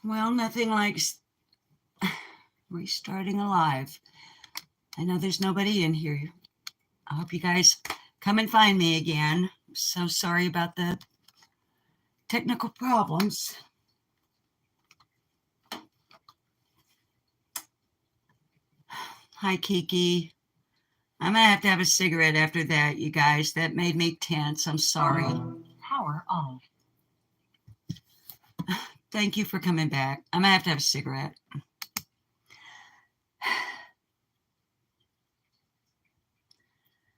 Well, nothing like restarting alive. I know there's nobody in here. I hope you guys come and find me again. I'm so sorry about the technical problems. Hi, Kiki. I'm going to have a cigarette after that, you guys. That made me tense. I'm sorry. Power off. Thank you for coming back. I'm going to have a cigarette.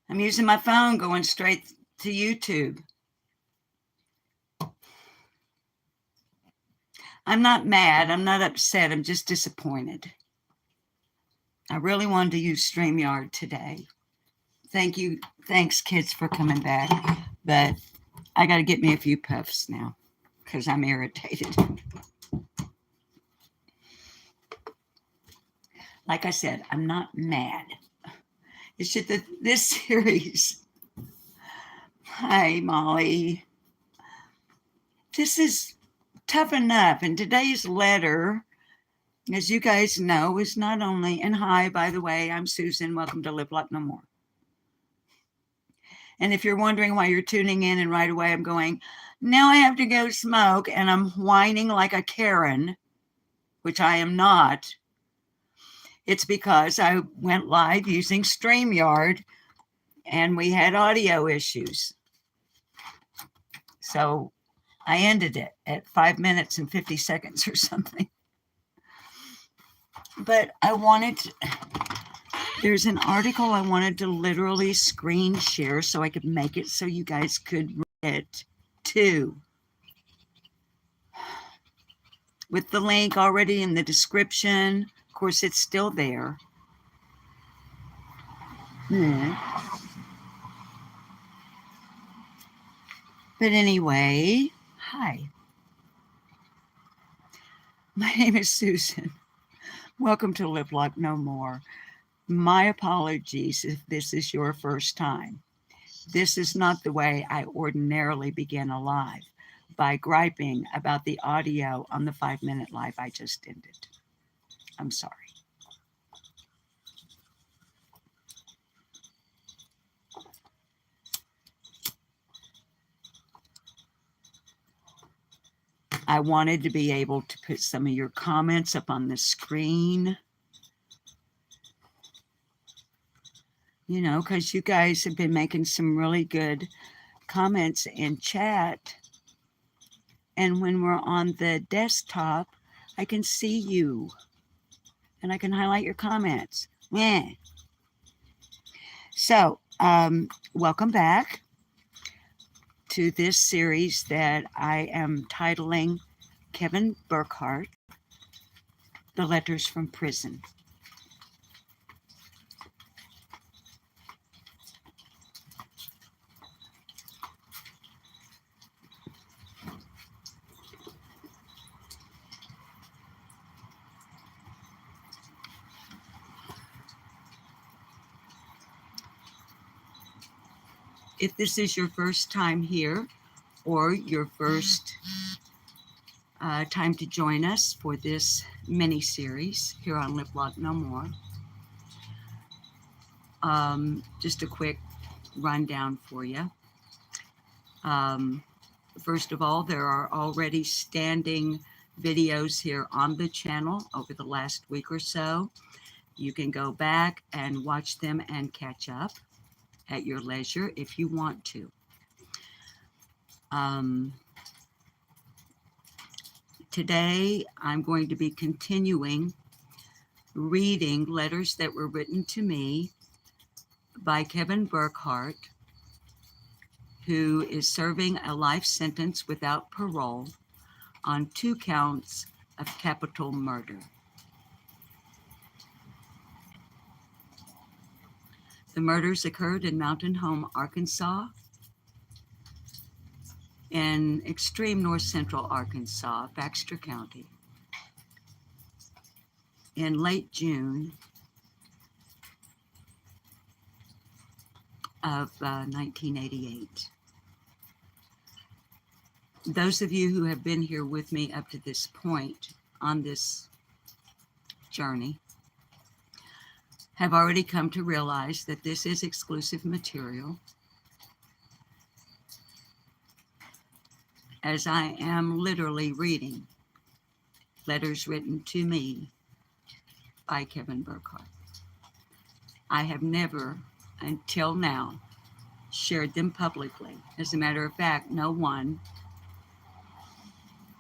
I'm using my phone going straight to YouTube. I'm not mad. I'm not upset. I'm just disappointed. I really wanted to use StreamYard today. Thank you. Thanks, kids, for coming back. But I got to get me a few puffs now because I'm irritated. Like I said, I'm not mad. It's just that this series. Hi, Molly. This is tough enough. And today's letter, as you guys know, is not only, and hi, by the way, I'm Susan. Welcome to Live Like No More. And if you're wondering why you're tuning in and right away I'm going, now I have to go smoke, and I'm whining like a Karen, which I am not, it's because I went live using StreamYard and we had audio issues. So I ended it at 5 minutes and 50 seconds or something. But I wanted to, there's an article I wanted to literally screen share so I could make it so you guys could read it too. With the link already in the description. Of course, it's still there. But anyway, hi. My name is Susan. Welcome to Live Like No More. My apologies if this is your first time. This is not the way I ordinarily begin a live, by griping about the audio on the 5-minute live I just ended. I'm sorry. I wanted to be able to put some of your comments up on the screen. You know, because you guys have been making some really good comments in chat. And when we're on the desktop, I can see you. And I can highlight your comments. Yeah. So, welcome back to this series that I am titling Kevin Burkhart, The Letters from Prison. If this is your first time here or your first time to join us for this mini series here on Live Like No More, just a quick rundown for you. First of all, there are already standing videos here on the channel over the last week or so. You can go back and watch them and catch up at your leisure if you want to. Today, I'm going to be continuing reading letters that were written to me by Kevin Burkhart, who is serving a life sentence without parole on 2 counts of capital murder. The murders occurred in Mountain Home, Arkansas, in extreme north central Arkansas, Baxter County, in late June of 1988. Those of you who have been here with me up to this point on this journey have already come to realize that this is exclusive material, as I am literally reading letters written to me by Kevin Burkhart. I have never, until now, shared them publicly. As a matter of fact, no one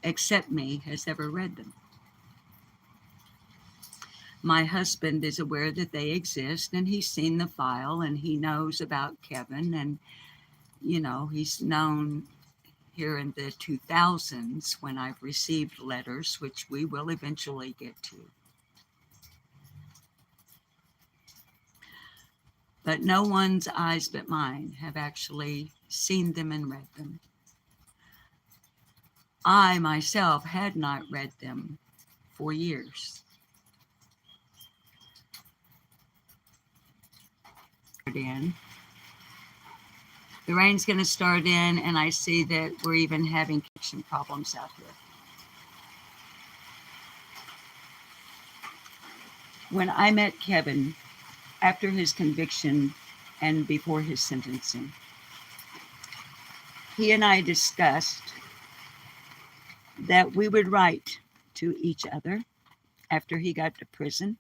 except me has ever read them. My husband is aware that they exist, and he's seen the file, and he knows about Kevin, and, he's known here in the 2000s when I've received letters, which we will eventually get to. But no one's eyes but mine have actually seen them and read them. I myself had not read them for years. The rain's going to start in, and I see that we're even having connection problems out here. When I met Kevin after his conviction and before his sentencing, he and I discussed that we would write to each other after he got to prison.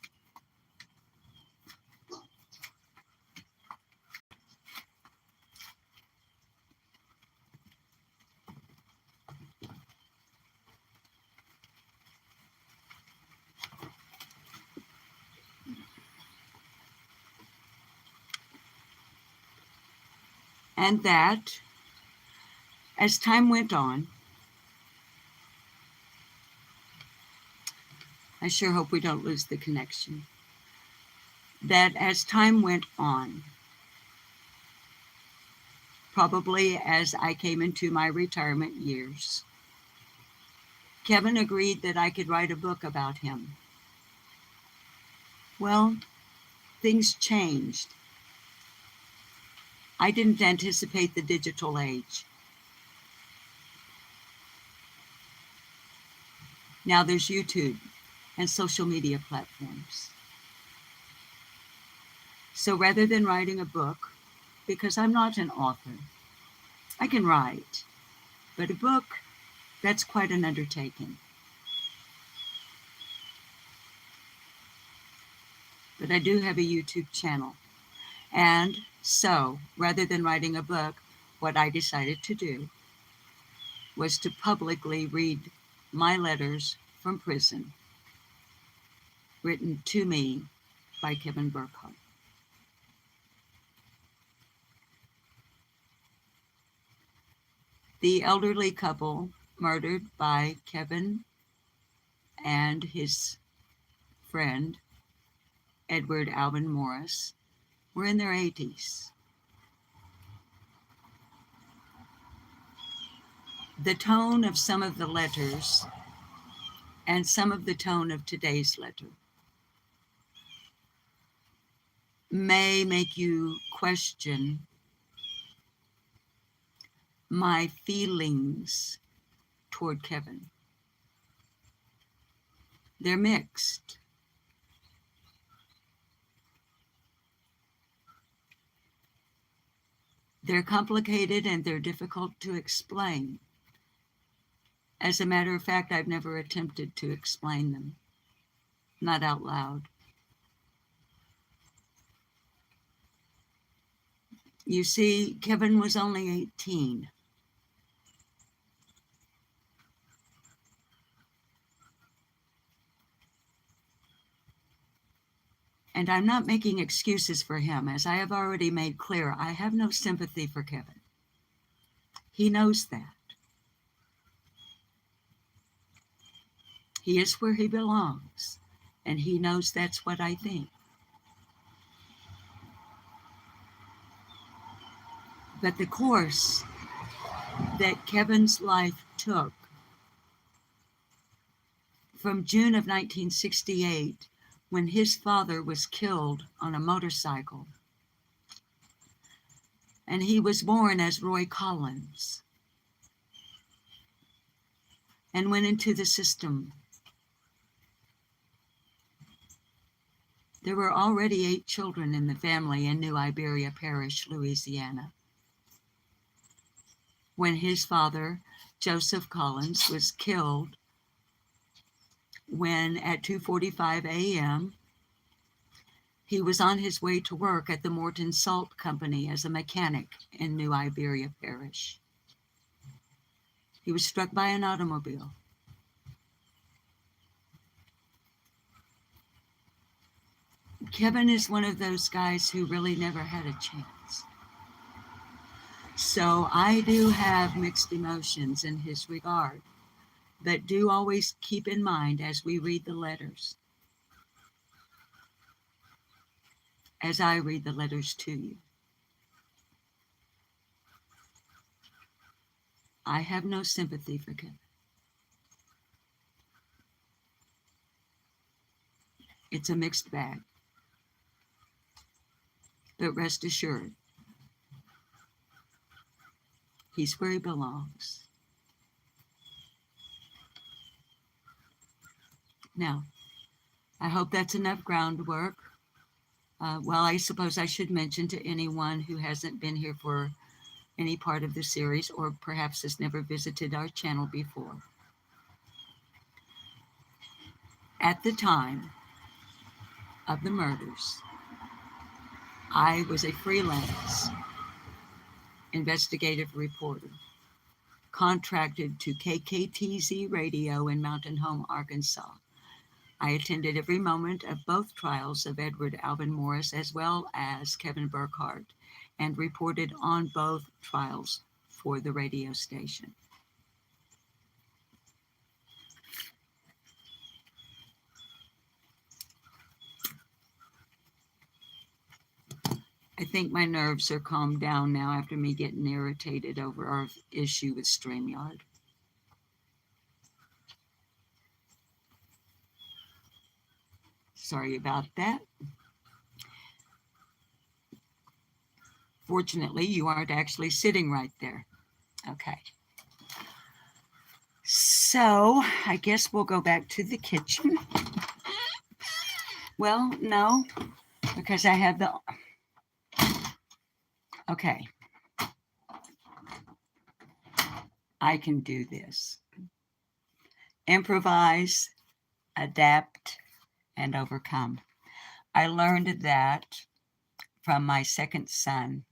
And that, as time went on, I sure hope we don't lose the connection, that as time went on, probably as I came into my retirement years, Kevin agreed that I could write a book about him. Well, things changed. I didn't anticipate the digital age. Now there's YouTube and social media platforms. So rather than writing a book, because I'm not an author, I can write, but a book, that's quite an undertaking. But I do have a YouTube channel. And so, rather than writing a book, what I decided to do was to publicly read my letters from prison, written to me by Kevin Burkhart. The elderly couple murdered by Kevin and his friend, Edward Alvin Morris, were in their 80s. The tone of some of the letters and some of the tone of today's letter may make you question my feelings toward Kevin. They're mixed. They're complicated and they're difficult to explain. As a matter of fact, I've never attempted to explain them, not out loud. You see, Kevin was only 18. And I'm not making excuses for him. As I have already made clear, I have no sympathy for Kevin. He knows that. He is where he belongs, and he knows that's what I think. But the course that Kevin's life took from June of 1968, when his father was killed on a motorcycle, and he was born as Roy Collins, and went into the system There were already 8 children in the family in New Iberia Parish, Louisiana, when his father, Joseph Collins, was killed when at 2:45 a.m. he was on his way to work at the Morton Salt Company as a mechanic in New Iberia Parish. He was struck by an automobile. Kevin is one of those guys who really never had a chance. So I do have mixed emotions in his regard, but do always keep in mind as we read the letters, as I read the letters to you, I have no sympathy for Kevin. It's a mixed bag. But rest assured, he's where he belongs. Now, I hope that's enough groundwork. Well, I suppose I should mention to anyone who hasn't been here for any part of the series or perhaps has never visited our channel before. At the time of the murders, I was a freelance investigative reporter contracted to KKTZ Radio in Mountain Home, Arkansas. I attended every moment of both trials of Edward Alvin Morris as well as Kevin Burkhart and reported on both trials for the radio station. I think my nerves are calmed down now after me getting irritated over our issue with StreamYard. Sorry about that. Fortunately, you aren't actually sitting right there. Okay. So I guess we'll go back to the kitchen. Well, no, because I have the... Okay. I can do this. Improvise, adapt, and overcome. I learned that from my second son,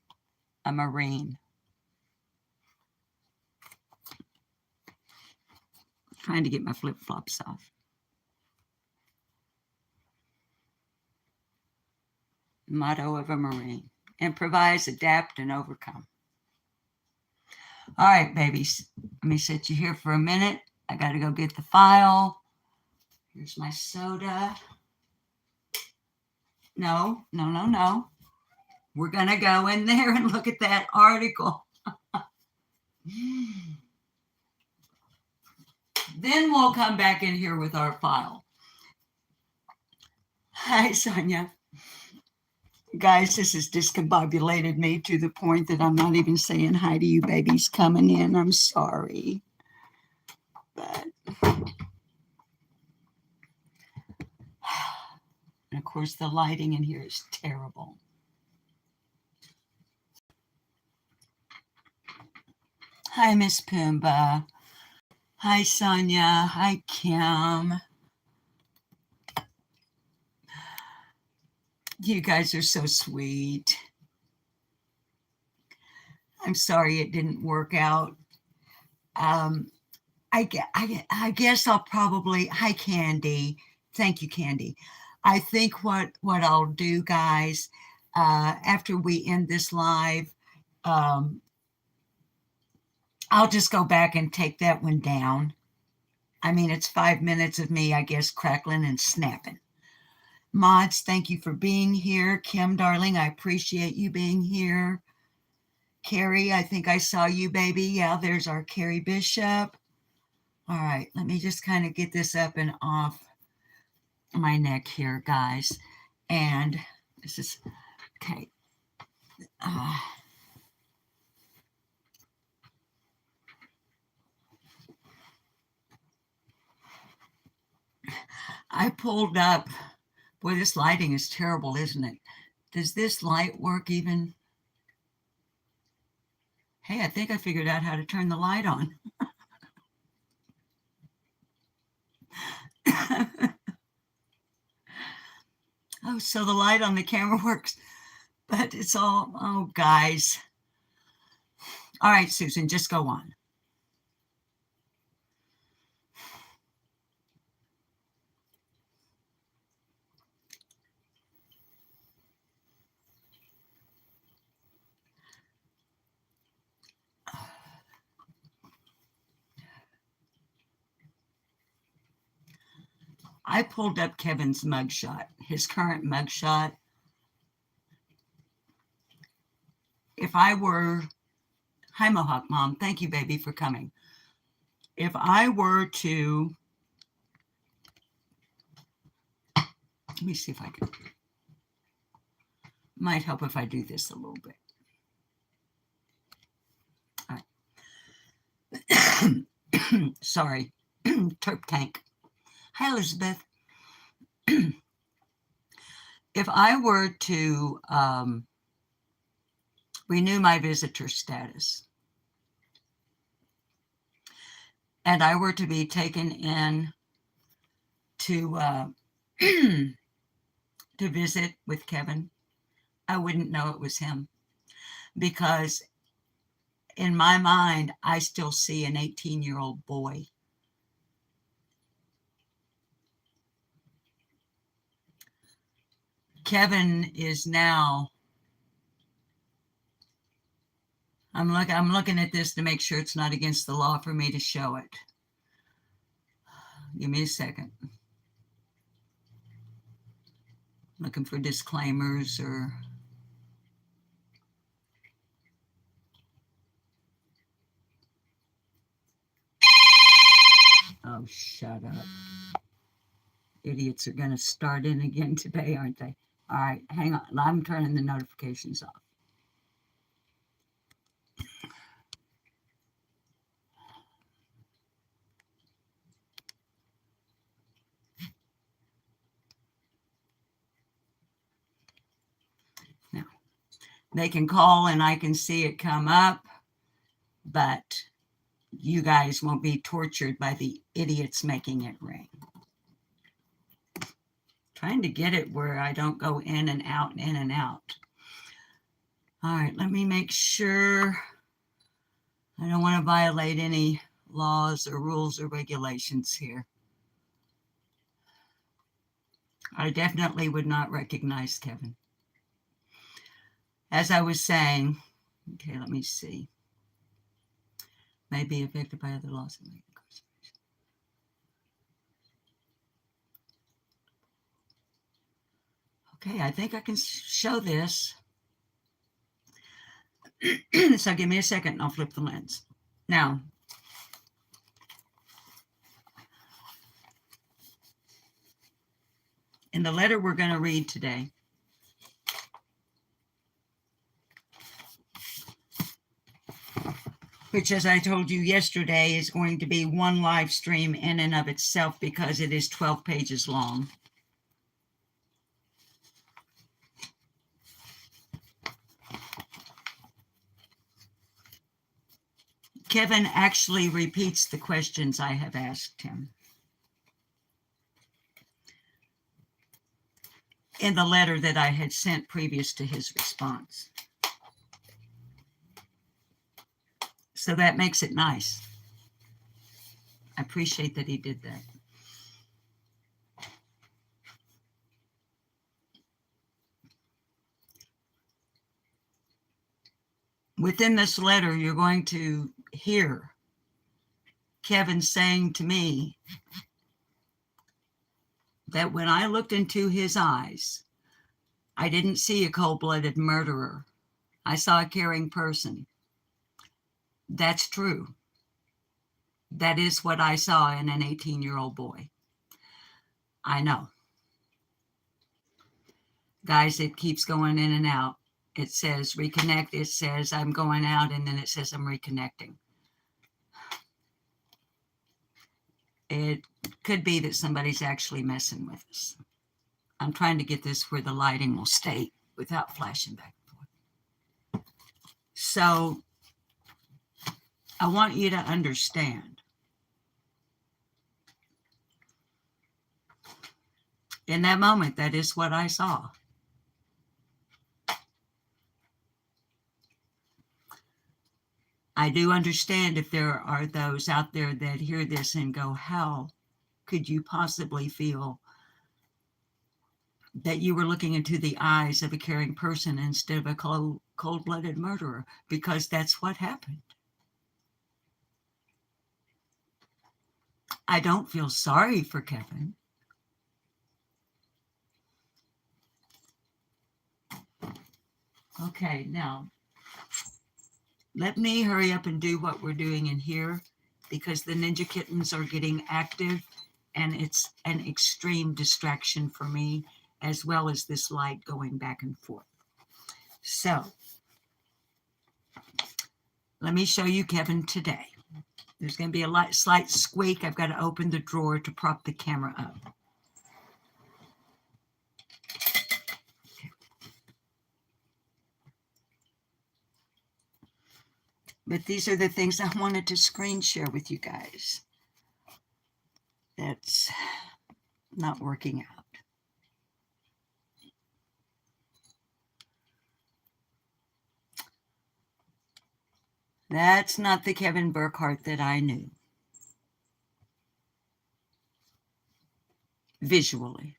a Marine. Trying to get my flip-flops off. Motto of a Marine. Improvise, adapt, and overcome. All right, babies. Let me sit you here for a minute. I got to go get the file. Here's my soda. No. We're going to go in there and look at that article. Then we'll come back in here with our file. Hi, Sonia. Guys, this has discombobulated me to the point that I'm not even saying hi to you babies coming in. I'm sorry. But, and of course, the lighting in here is terrible. Hi, Miss Pumbaa. Hi, Sonia. Hi, Kim. You guys are so sweet. I'm sorry it didn't work out. I guess I'll probably... Hi, Candy. Thank you, Candy. I think what I'll do, guys, after we end this live, I'll just go back and take that one down. I mean, it's 5 minutes of me, I guess, crackling and snapping. Mods, thank you for being here. Kim, darling, I appreciate you being here. Carrie, I think I saw you, baby. Yeah, there's our Carrie Bishop. All right, let me just kind of get this up and off my neck here, guys. And this is, okay. I pulled up Boy, this lighting is terrible, isn't it? Does this light work even? Hey, I think I figured out how to turn the light on. Oh, so the light on the camera works, but it's all, oh, guys. All right, Susan, just go on. I pulled up Kevin's mugshot, his current mugshot. If I were, hi, Mohawk Mom, thank you, baby, for coming. If I were to, let me see if I can, might help if I do this a little bit. All right. Sorry, Turp Tank. Hi, Elizabeth. If I were to renew my visitor status and I were to be taken in to to visit with Kevin, I wouldn't know it was him, because in my mind, I still see an 18-year-old boy. Kevin is now, I'm looking at this to make sure it's not against the law for me to show it. Give me a second. Looking for disclaimers or... Oh, shut up. Idiots are going to start in again today, aren't they? All right, hang on. I'm turning the notifications off. Now, they can call and I can see it come up, but you guys won't be tortured by the idiots making it ring. Trying to get it where I don't go in and out and in and out. All right, let me make sure I don't want to violate any laws or rules or regulations here. I definitely would not recognize Kevin. As I was saying, okay, let me see. May be affected by other laws. Okay, I think I can show this. So give me a second and I'll flip the lens. Now, in the letter we're going to read today, which, as I told you yesterday, is going to be one live stream in and of itself because it is 12 pages long. Kevin actually repeats the questions I have asked him in the letter that I had sent previous to his response. So that makes it nice. I appreciate that he did that. Within this letter, you're going to hear Kevin saying to me that when I looked into his eyes, I didn't see a cold-blooded murderer. I saw a caring person. That's true. That is what I saw in an 18-year-old boy. I know. Guys, it keeps going in and out. It says reconnect. It says I'm going out, and then it says I'm reconnecting. It could be that somebody's actually messing with us. I'm trying to get this where the lighting will stay without flashing back and forth. So I want you to understand. In that moment, that is what I saw. I do understand if there are those out there that hear this and go, how could you possibly feel that you were looking into the eyes of a caring person instead of a cold-blooded murderer? Because that's what happened. I don't feel sorry for Kevin. Okay, now let me hurry up and do what we're doing in here because the Ninja Kittens are getting active and it's an extreme distraction for me as well as this light going back and forth. So let me show you Kevin today. There's going to be a slight squeak. I've got to open the drawer to prop the camera up. But these are the things I wanted to screen share with you guys. That's not working out. That's not the Kevin Burkhart that I knew. Visually.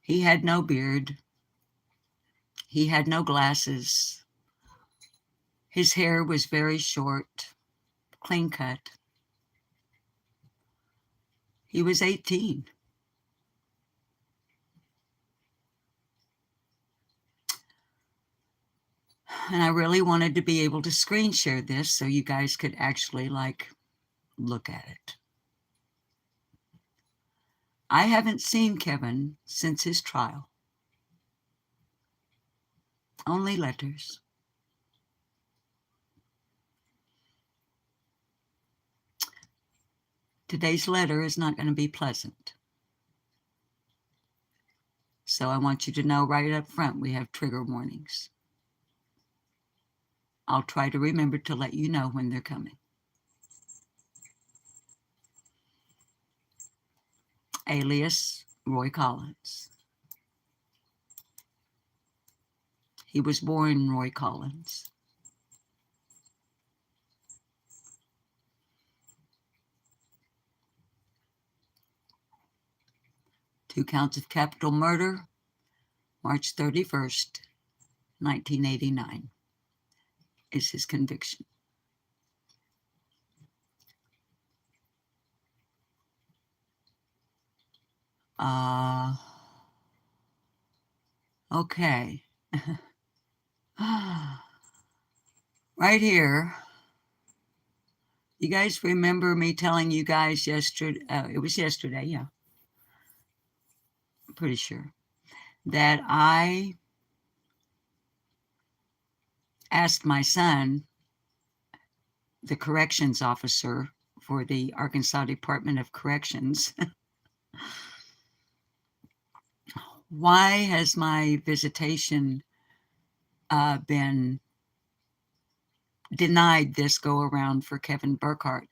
He had no beard. He had no glasses. His hair was very short, clean cut. He was 18. And I really wanted to be able to screen share this so you guys could actually look at it. I haven't seen Kevin since his trial. Only letters. Today's letter is not going to be pleasant. So I want you to know right up front we have trigger warnings. I'll try to remember to let you know when they're coming. Alias Roy Collins. He was born Roy Collins. Two counts of capital murder, March 31st, 1989, is his conviction. Okay. Right here. You guys remember me telling you guys yesterday, it was yesterday, yeah. I'm pretty sure. That I asked my son, the corrections officer for the Arkansas Department of Corrections, why has my visitation been denied this go around for Kevin Burkhart?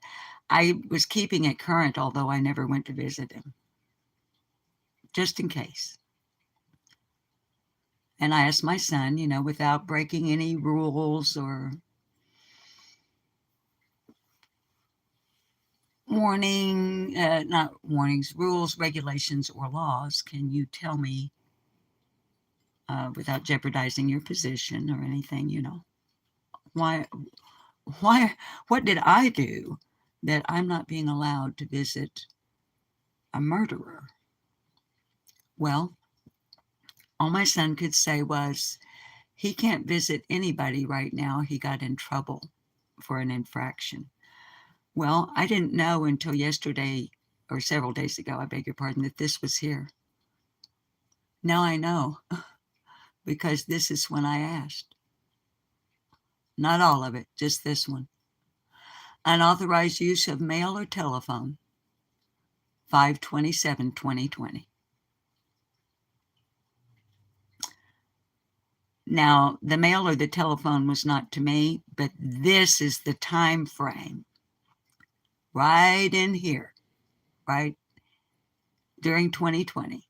I was keeping it current, although I never went to visit him, just in case. And I asked my son, without breaking any rules or not warnings, rules, regulations, or laws, can you tell me, without jeopardizing your position or anything, why, what did I do that I'm not being allowed to visit a murderer? Well, all my son could say was, he can't visit anybody right now. He got in trouble for an infraction. Well, I didn't know until yesterday, or several days ago, I beg your pardon, that this was here. Now I know, because this is when I asked. Not all of it, just this one. Unauthorized use of mail or telephone, 5/27/2020. Now, the mail or the telephone was not to me, but this is the time frame right in here, right during 2020.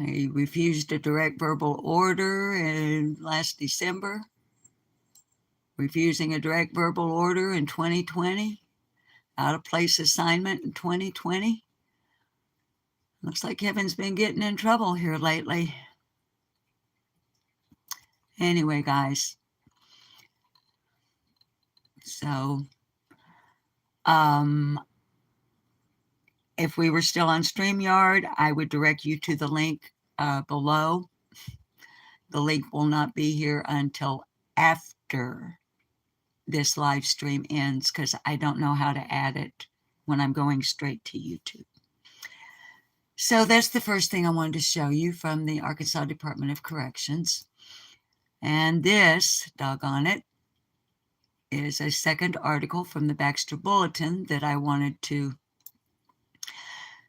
He refused a direct verbal order in last December, refusing a direct verbal order in 2020, out of place assignment in 2020. Looks like Kevin's been getting in trouble here lately. Anyway, guys, so if we were still on StreamYard, I would direct you to the link below. The link will not be here until after this live stream ends, because I don't know how to add it when I'm going straight to YouTube. So that's the first thing I wanted to show you from the Arkansas Department of Corrections. And this, doggone it, is a second article from the Baxter Bulletin that I wanted to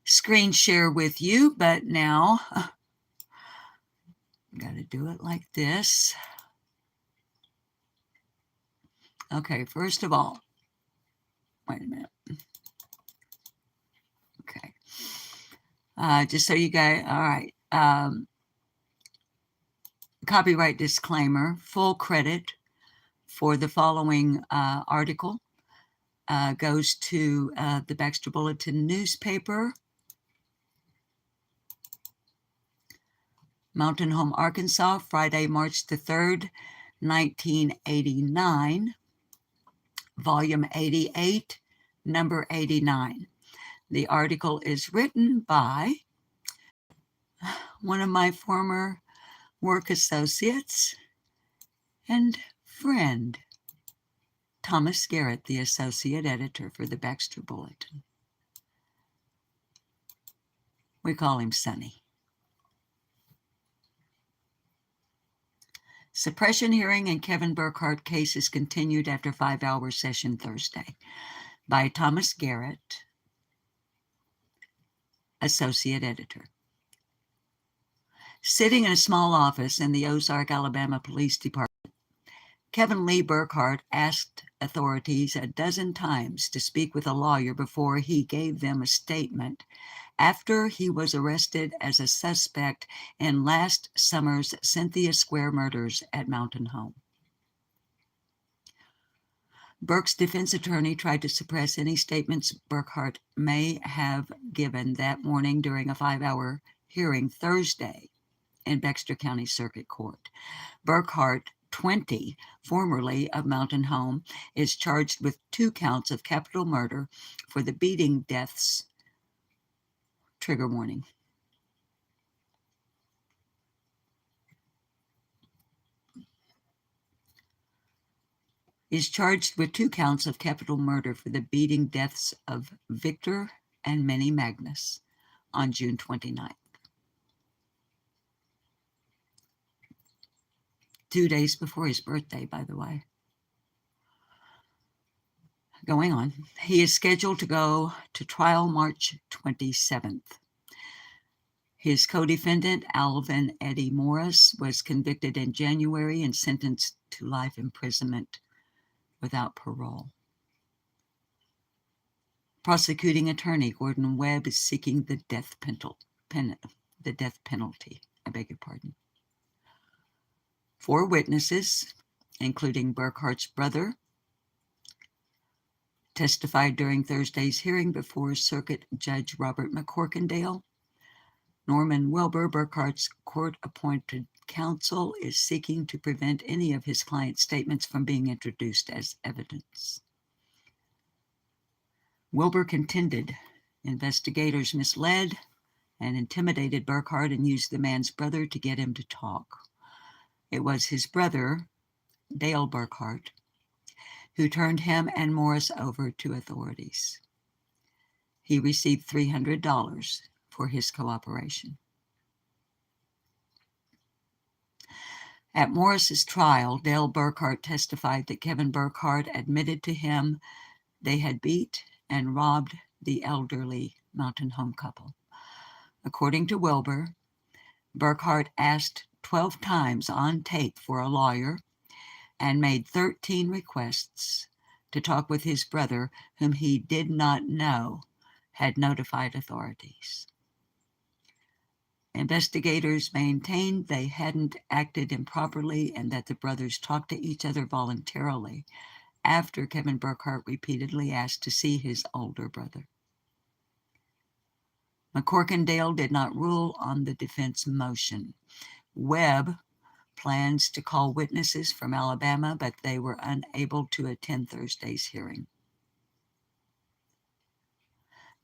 screen share with you, but now I've got to do it like this. Okay, first of all, wait a minute. Okay. Just so you guys, all right. Copyright disclaimer, full credit for the following article goes to the Baxter Bulletin newspaper, Mountain Home, Arkansas, Friday, March the 3rd, 1989, volume 88, number 89. The article is written by one of my former work associates and friend, Thomas Garrett, the associate editor for the Baxter Bulletin. We call him Sonny. Suppression hearing in Kevin Burkhart case is continued after 5-hour session Thursday by Thomas Garrett, associate editor. Sitting in a small office in the Ozark, Alabama Police Department, Kevin Lee Burkhart asked authorities a dozen times to speak with a lawyer before he gave them a statement after he was arrested as a suspect in last summer's Cynthia Square murders at Mountain Home. Burke's defense attorney tried to suppress any statements Burkhart may have given that morning during a 5-hour hearing Thursday in Baxter County Circuit Court. Burkhart, 20, formerly of Mountain Home, is charged with 2 counts of capital murder for the beating deaths. Trigger warning. Is charged with 2 counts of capital murder for the beating deaths of Victor and Minnie Magnus on June 29th. 2 days before his birthday, by the way. Going on. He is scheduled to go to trial March 27th. His co-defendant, Alvin Eddie Morris, was convicted in January and sentenced to life imprisonment without parole. Prosecuting attorney Gordon Webb is seeking the death penalty. I beg your pardon. 4 witnesses, including Burkhart's brother, testified during Thursday's hearing before Circuit Judge Robert McCorkindale. Norman Wilbur, Burkhart's court-appointed counsel, is seeking to prevent any of his client's statements from being introduced as evidence. Wilbur contended investigators misled and intimidated Burkhart and used the man's brother to get him to talk. It was his brother, Dale Burkhart, who turned him and Morris over to authorities. He received $300 for his cooperation. At Morris's trial, Dale Burkhart testified that Kevin Burkhart admitted to him they had beat and robbed the elderly Mountain Home couple. According to Wilbur, Burkhart asked 12 times on tape for a lawyer and made 13 requests to talk with his brother, whom he did not know had notified authorities. Investigators maintained they hadn't acted improperly and that the brothers talked to each other voluntarily after Kevin Burkhart repeatedly asked to see his older brother. McCork and Dale did not rule on the defense motion. Webb plans to call witnesses from Alabama, but they were unable to attend Thursday's hearing.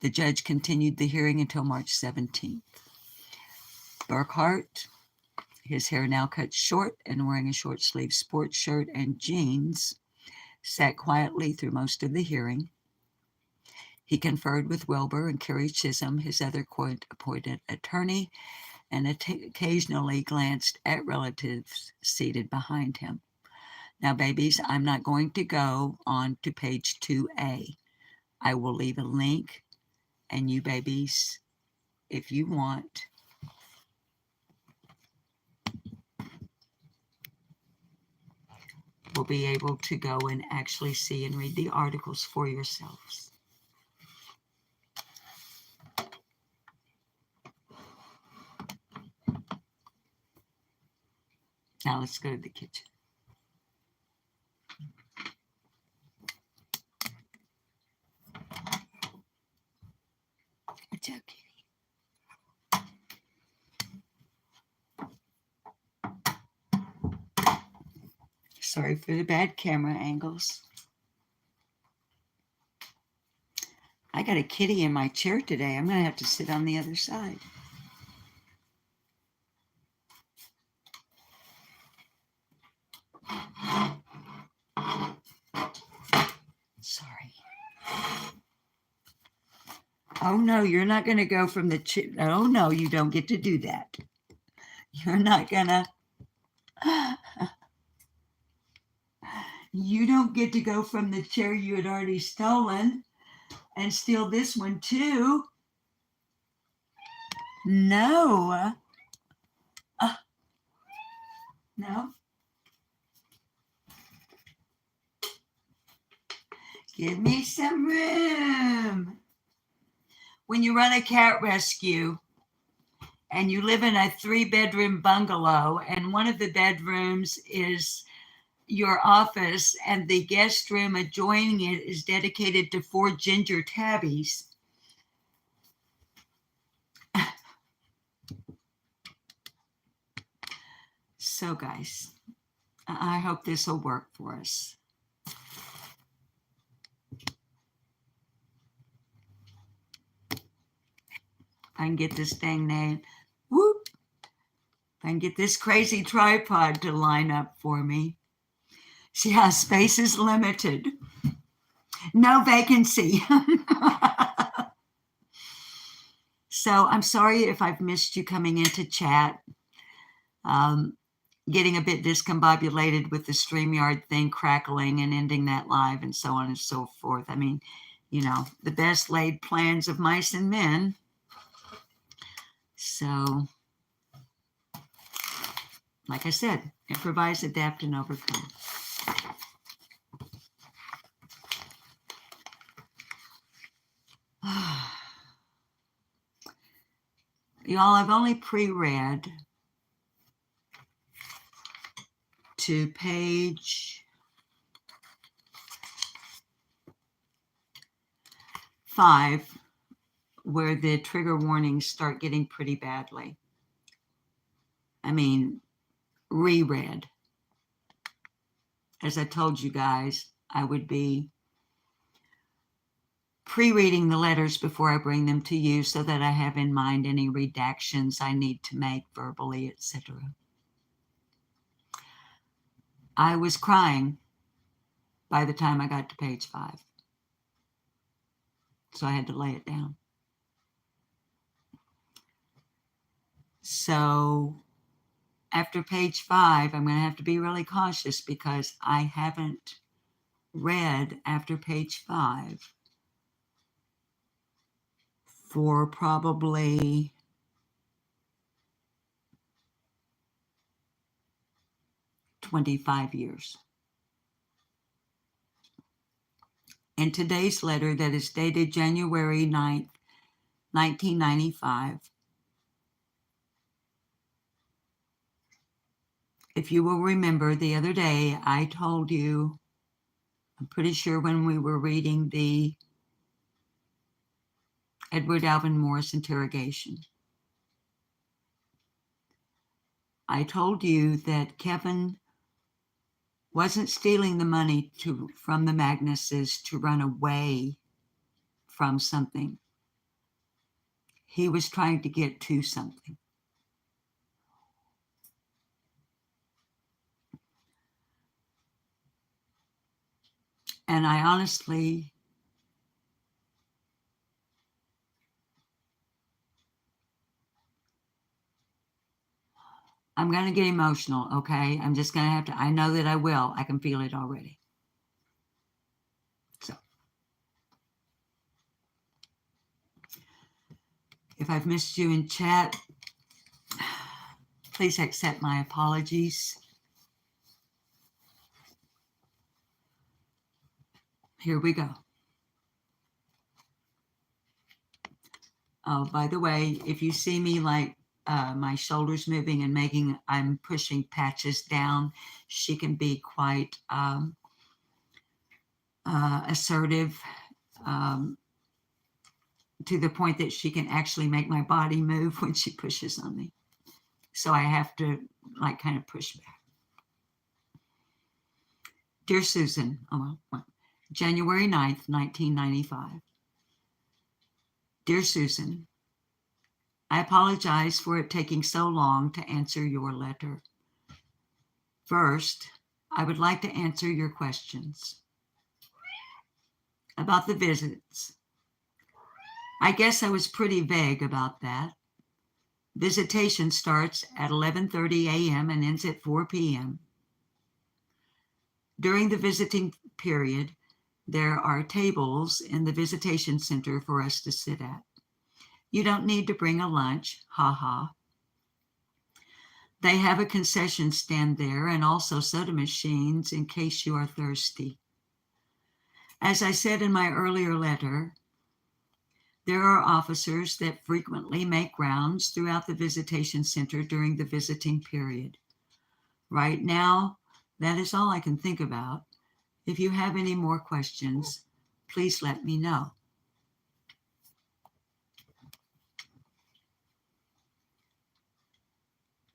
The judge continued the hearing until March 17th. Burkhart, his hair now cut short and wearing a short-sleeved sports shirt and jeans, sat quietly through most of the hearing. He conferred with Wilbur and Carrie Chisholm, his other court-appointed attorney, and occasionally glanced at relatives seated behind him. Now, babies, I'm not going to go on to page 2A. I will leave a link, and you babies, if you want, will be able to go and actually see and read the articles for yourselves. Now let's go to the kitchen. It's okay. Sorry for the bad camera angles. I got a kitty in my chair today. I'm going to have to sit on the other side. Sorry. Oh, no, you're not going to go from the chair. Oh, no, you don't get to do that. You're not going to. You don't get to go from the chair you had already stolen and steal this one, too. No. No. Give me some room. When you run a cat rescue and you live in a 3-bedroom bungalow and one of the bedrooms is your office and the guest room adjoining it is dedicated to 4 ginger tabbies. So guys, I hope this will work for us. I can get this dang name. Whoop. I can get this crazy tripod to line up for me. See how space is limited. No vacancy. So I'm sorry if I've missed you coming into chat. Getting a bit discombobulated with the StreamYard thing crackling and ending that live and so on and so forth. I mean, you know, the best laid plans of mice and men. So, like I said, improvise, adapt, and overcome. Y'all, I've only pre-read to page 5, where the trigger warnings start getting pretty badly. I mean, reread. As I told you guys, I would be pre-reading the letters before I bring them to you so that I have in mind any redactions I need to make verbally, etc. I was crying by the time I got to page 5. So I had to lay it down. So after page 5, I'm going to have to be really cautious because I haven't read after page 5 for probably 25 years. In today's letter that is dated January 9th, 1995, if you will remember the other day, I told you, I'm pretty sure when we were reading the Edward Alvin Morris interrogation, I told you that Kevin wasn't stealing the money from the Magnuses to run away from something. He was trying to get to something. And I honestly, I'm going to get emotional, okay? I'm just going to have to, I know that I will. I can feel it already. So, if I've missed you in chat, please accept my apologies. Here we go. Oh, by the way, if you see me like my shoulders moving and I'm pushing Patches down, she can be quite assertive to the point that she can actually make my body move when she pushes on me. So I have to like kind of push back. Dear Susan, January 9th, 1995. Dear Susan, I apologize for it taking so long to answer your letter. First, I would like to answer your questions about the visits. I guess I was pretty vague about that. Visitation starts at 11:30 a.m. and ends at 4 p.m. During the visiting period, there are tables in the visitation center for us to sit at. You don't need to bring a lunch, haha. They have a concession stand there and also soda machines in case you are thirsty. As I said in my earlier letter, there are officers that frequently make rounds throughout the visitation center during the visiting period. Right now, that is all I can think about. If you have any more questions, please let me know.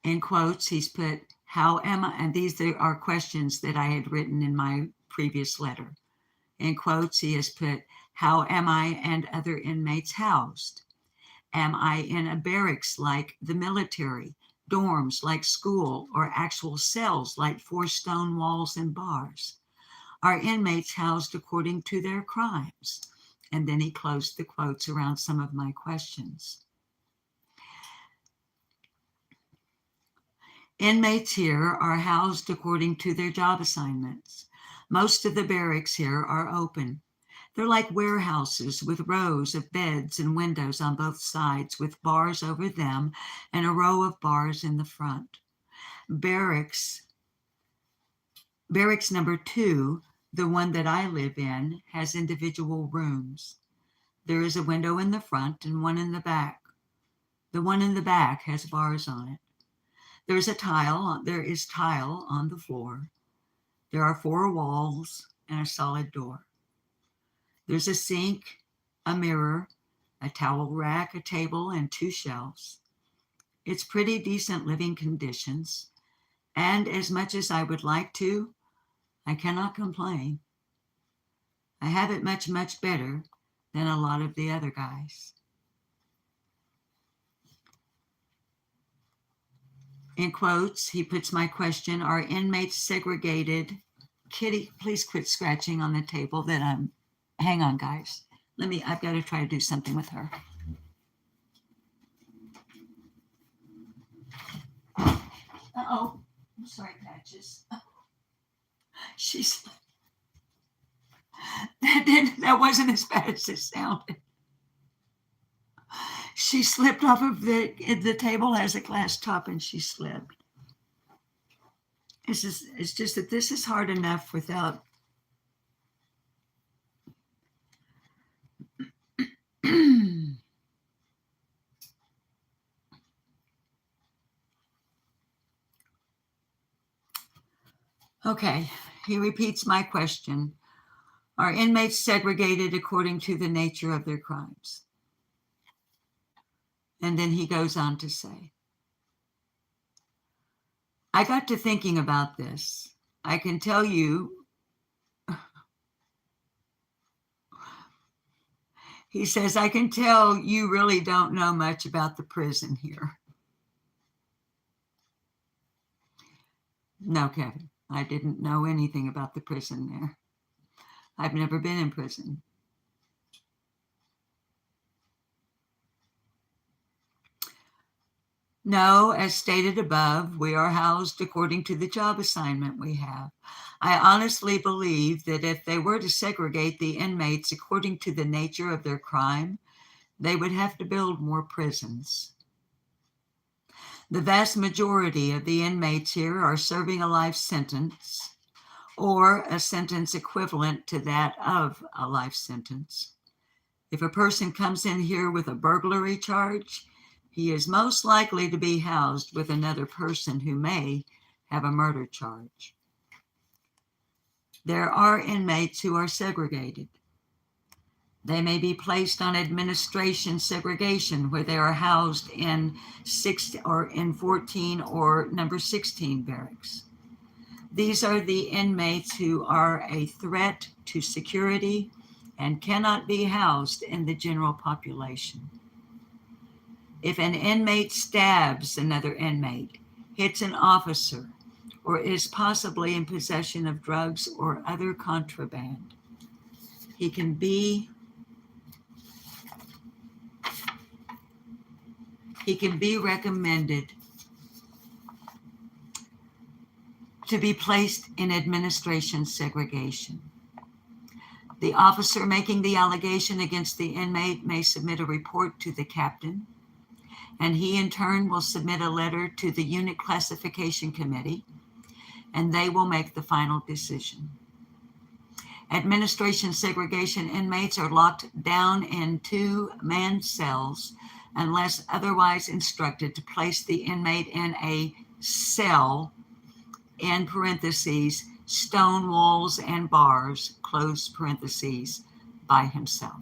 In quotes, he's put, how am I? And these are questions that I had written in my previous letter. In quotes, he has put, how am I and other inmates housed? Am I in a barracks like the military, dorms like school, or actual cells like 4 stone walls and bars? Are inmates housed according to their crimes? And then he closed the quotes around some of my questions. Inmates here are housed according to their job assignments. Most of the barracks here are open. They're like warehouses with rows of beds and windows on both sides with bars over them and a row of bars in the front. Barracks number 2, the one that I live in, has individual rooms. There is a window in the front and one in the back. The one in the back has bars on it. There is tile on the floor. There are 4 walls and a solid door. There's a sink, a mirror, a towel rack, a table, and 2 shelves. It's pretty decent living conditions, and as much as I would like to, I cannot complain. I have it much, much better than a lot of the other guys. In quotes, he puts my question, are inmates segregated Kitty, please quit scratching on the table that I'm. Hang on, guys. I've got to try to do something with her. Uh-oh. I'm sorry, Patches. That wasn't as bad as it sounded. She slipped off of the table has a glass top and she slipped. It's just that this is hard enough without. Okay, he repeats my question. Are inmates segregated according to the nature of their crimes? And then he goes on to say, I got to thinking about this. I can tell you, he says, I can tell you really don't know much about the prison here. No, Kevin, I didn't know anything about the prison there. I've never been in prison. No, as stated above, we are housed according to the job assignment we have. I honestly believe that if they were to segregate the inmates according to the nature of their crime, they would have to build more prisons. The vast majority of the inmates here are serving a life sentence or a sentence equivalent to that of a life sentence. If a person comes in here with a burglary charge, he is most likely to be housed with another person who may have a murder charge. There are inmates who are segregated. They may be placed on administration segregation where they are housed in 14 or number 16 barracks. These are the inmates who are a threat to security and cannot be housed in the general population. If an inmate stabs another inmate, hits an officer, or is possibly in possession of drugs or other contraband, he can be recommended to be placed in administration segregation. The officer making the allegation against the inmate may submit a report to the captain, and he in turn will submit a letter to the unit classification committee, and they will make the final decision. Administration segregation inmates are locked down in 2-man cells unless otherwise instructed to place the inmate in a cell, in parentheses, stone walls and bars, close parentheses, by himself.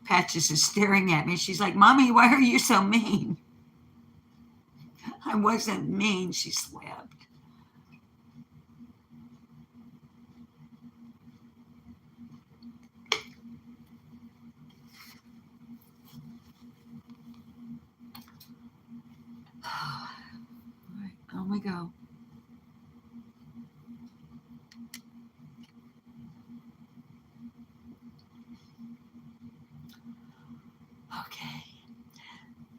Patches is staring at me. She's like, Mommy, why are you so mean? I wasn't mean, she slept. All right, on we go. Okay.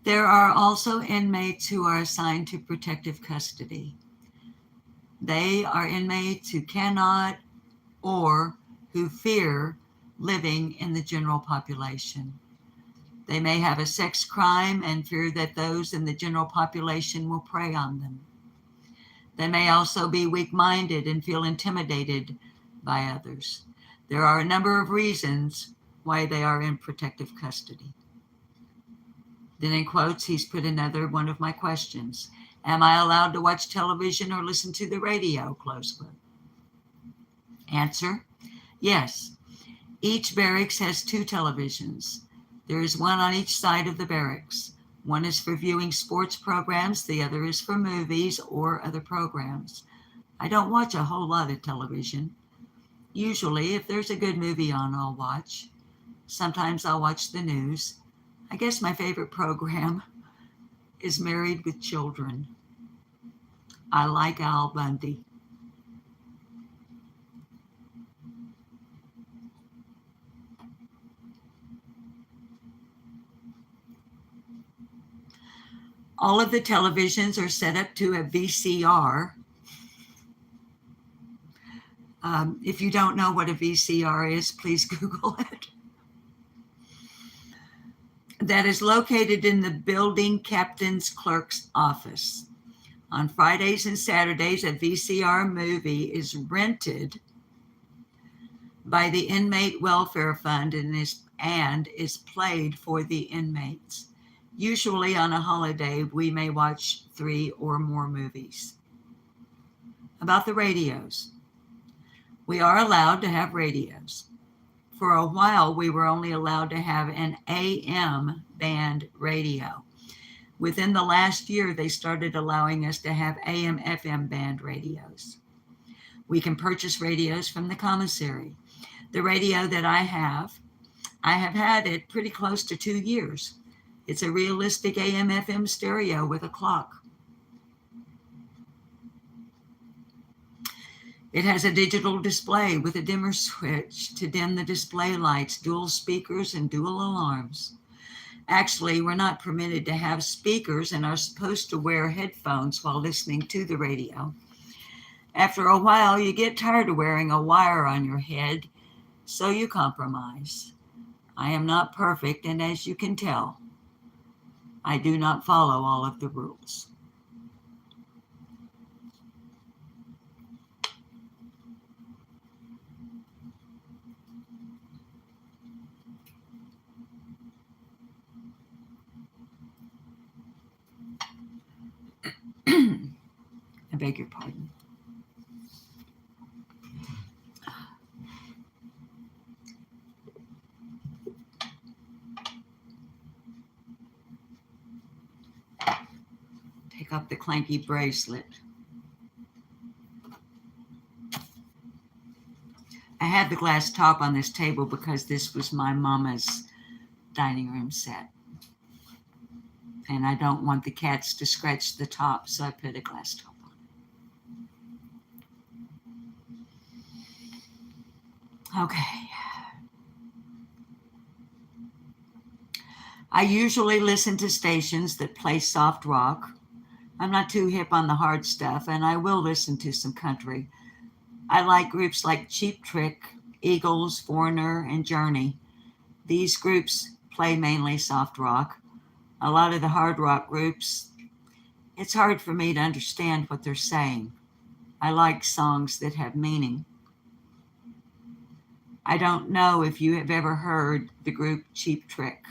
There are also inmates who are assigned to protective custody. They are inmates who cannot or who fear living in the general population. They may have a sex crime and fear that those in the general population will prey on them. They may also be weak-minded and feel intimidated by others. There are a number of reasons why they are in protective custody. Then in quotes, he's put another one of my questions. Am I allowed to watch television or listen to the radio? Close quote. Answer, yes. Each barracks has 2 televisions. There is one on each side of the barracks. One is for viewing sports programs. The other is for movies or other programs. I don't watch a whole lot of television. Usually, if there's a good movie on, I'll watch. Sometimes I'll watch the news. I guess my favorite program is Married with Children. I like Al Bundy. All of the televisions are set up to a VCR. If you don't know what a VCR is, please Google it. That is located in the building captain's clerk's office. On Fridays and Saturdays, a VCR movie is rented by the Inmate Welfare Fund and is played for the inmates. Usually on a holiday, we may watch 3 or more movies. About the radios. We are allowed to have radios. For a while, we were only allowed to have an AM band radio. Within the last year, they started allowing us to have AM FM band radios. We can purchase radios from the commissary. The radio that I have had it pretty close to 2 years. It's a realistic AM FM stereo with a clock. It has a digital display with a dimmer switch to dim the display lights, dual speakers, and dual alarms. Actually, we're not permitted to have speakers and are supposed to wear headphones while listening to the radio. After a while, you get tired of wearing a wire on your head, so you compromise. I am not perfect, and as you can tell, I do not follow all of the rules. I beg your pardon. Take off the clanky bracelet. I had the glass top on this table because this was my mama's dining room set. And I don't want the cats to scratch the top, so I put a glass top on. Okay. I usually listen to stations that play soft rock. I'm not too hip on the hard stuff, and I will listen to some country. I like groups like Cheap Trick, Eagles, Foreigner, and Journey. These groups play mainly soft rock. A lot of the hard rock groups, it's hard for me to understand what they're saying. I like songs that have meaning. I don't know if you have ever heard the group Cheap Trick.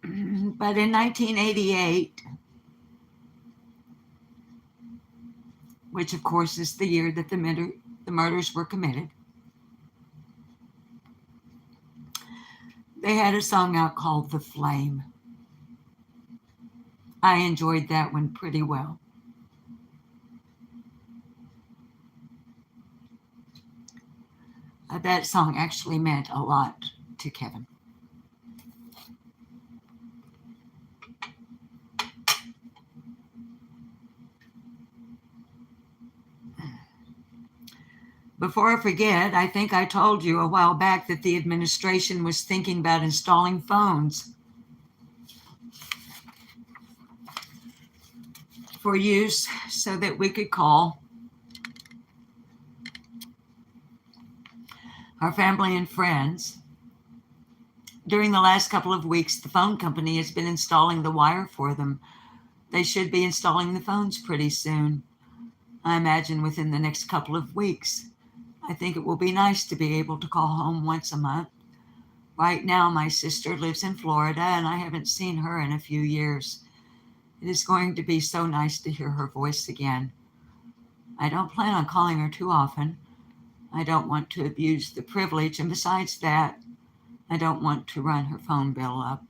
But in 1988, which of course is the year that the murders were committed, they had a song out called The Flame. I enjoyed that one pretty well. That song actually meant a lot to Kevin. Before I forget, I think I told you a while back that the administration was thinking about installing phones for use so that we could call our family and friends. During the last couple of weeks, the phone company has been installing the wire for them. They should be installing the phones pretty soon. I imagine within the next couple of weeks. I think it will be nice to be able to call home once a month. Right now, my sister lives in Florida, and I haven't seen her in a few years. It is going to be so nice to hear her voice again. I don't plan on calling her too often. I don't want to abuse the privilege, and besides that, I don't want to run her phone bill up.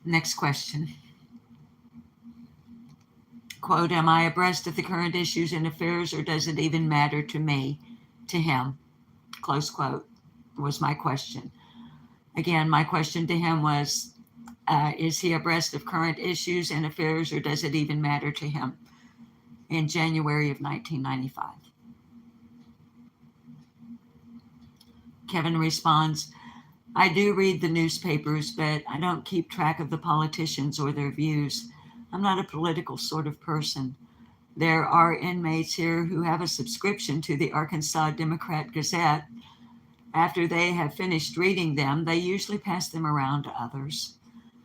Next question. quote, am I abreast of the current issues and affairs, or does it even matter to me, to him, close quote, was my question. Again, my question to him was, is he abreast of current issues and affairs, or does it even matter to him? In January of 1995. Kevin responds, I do read the newspapers, but I don't keep track of the politicians or their views. I'm not a political sort of person. There are inmates here who have a subscription to the Arkansas Democrat Gazette. After they have finished reading them, they usually pass them around to others.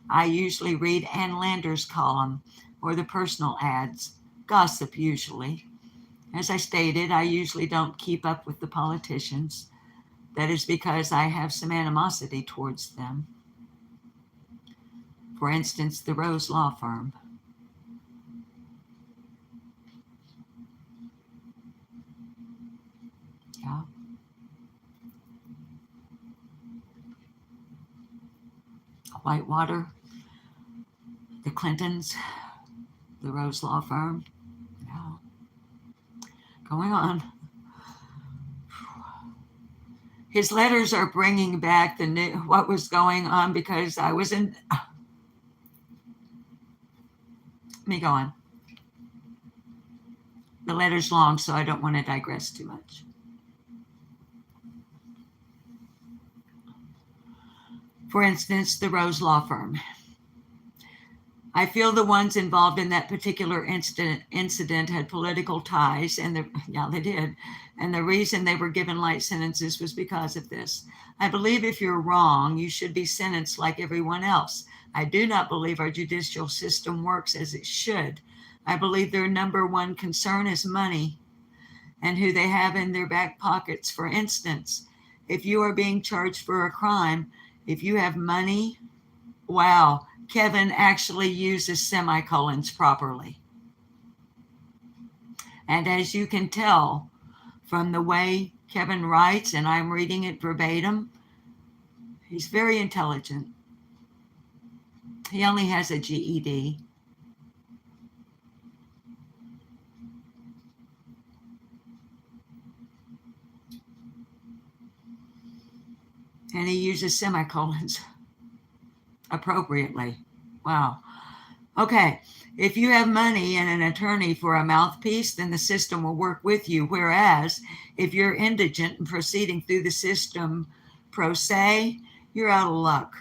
I usually read Ann Lander's column or the personal ads, gossip usually. As I stated, I usually don't keep up with the politicians. That is because I have some animosity towards them. For instance, the Rose Law Firm. Yeah. Whitewater, the Clintons, the Rose Law Firm. Yeah. Going on. His letters are bringing back what was going on because I was in. Let me go on. The letter's long, so I don't want to digress too much. For instance, the Rose Law Firm. I feel the ones involved in that particular incident had political ties, and they did. And the reason they were given light sentences was because of this. I believe if you're wrong, you should be sentenced like everyone else. I do not believe our judicial system works as it should. I believe their number one concern is money and who they have in their back pockets. For instance, if you are being charged for a crime, if you have money, wow, Kevin actually uses semicolons properly. And as you can tell from the way Kevin writes, and I'm reading it verbatim, he's very intelligent. He only has a GED. And he uses semicolons appropriately. Wow. Okay. If you have money and an attorney for a mouthpiece, then the system will work with you. Whereas if you're indigent and proceeding through the system pro se, you're out of luck.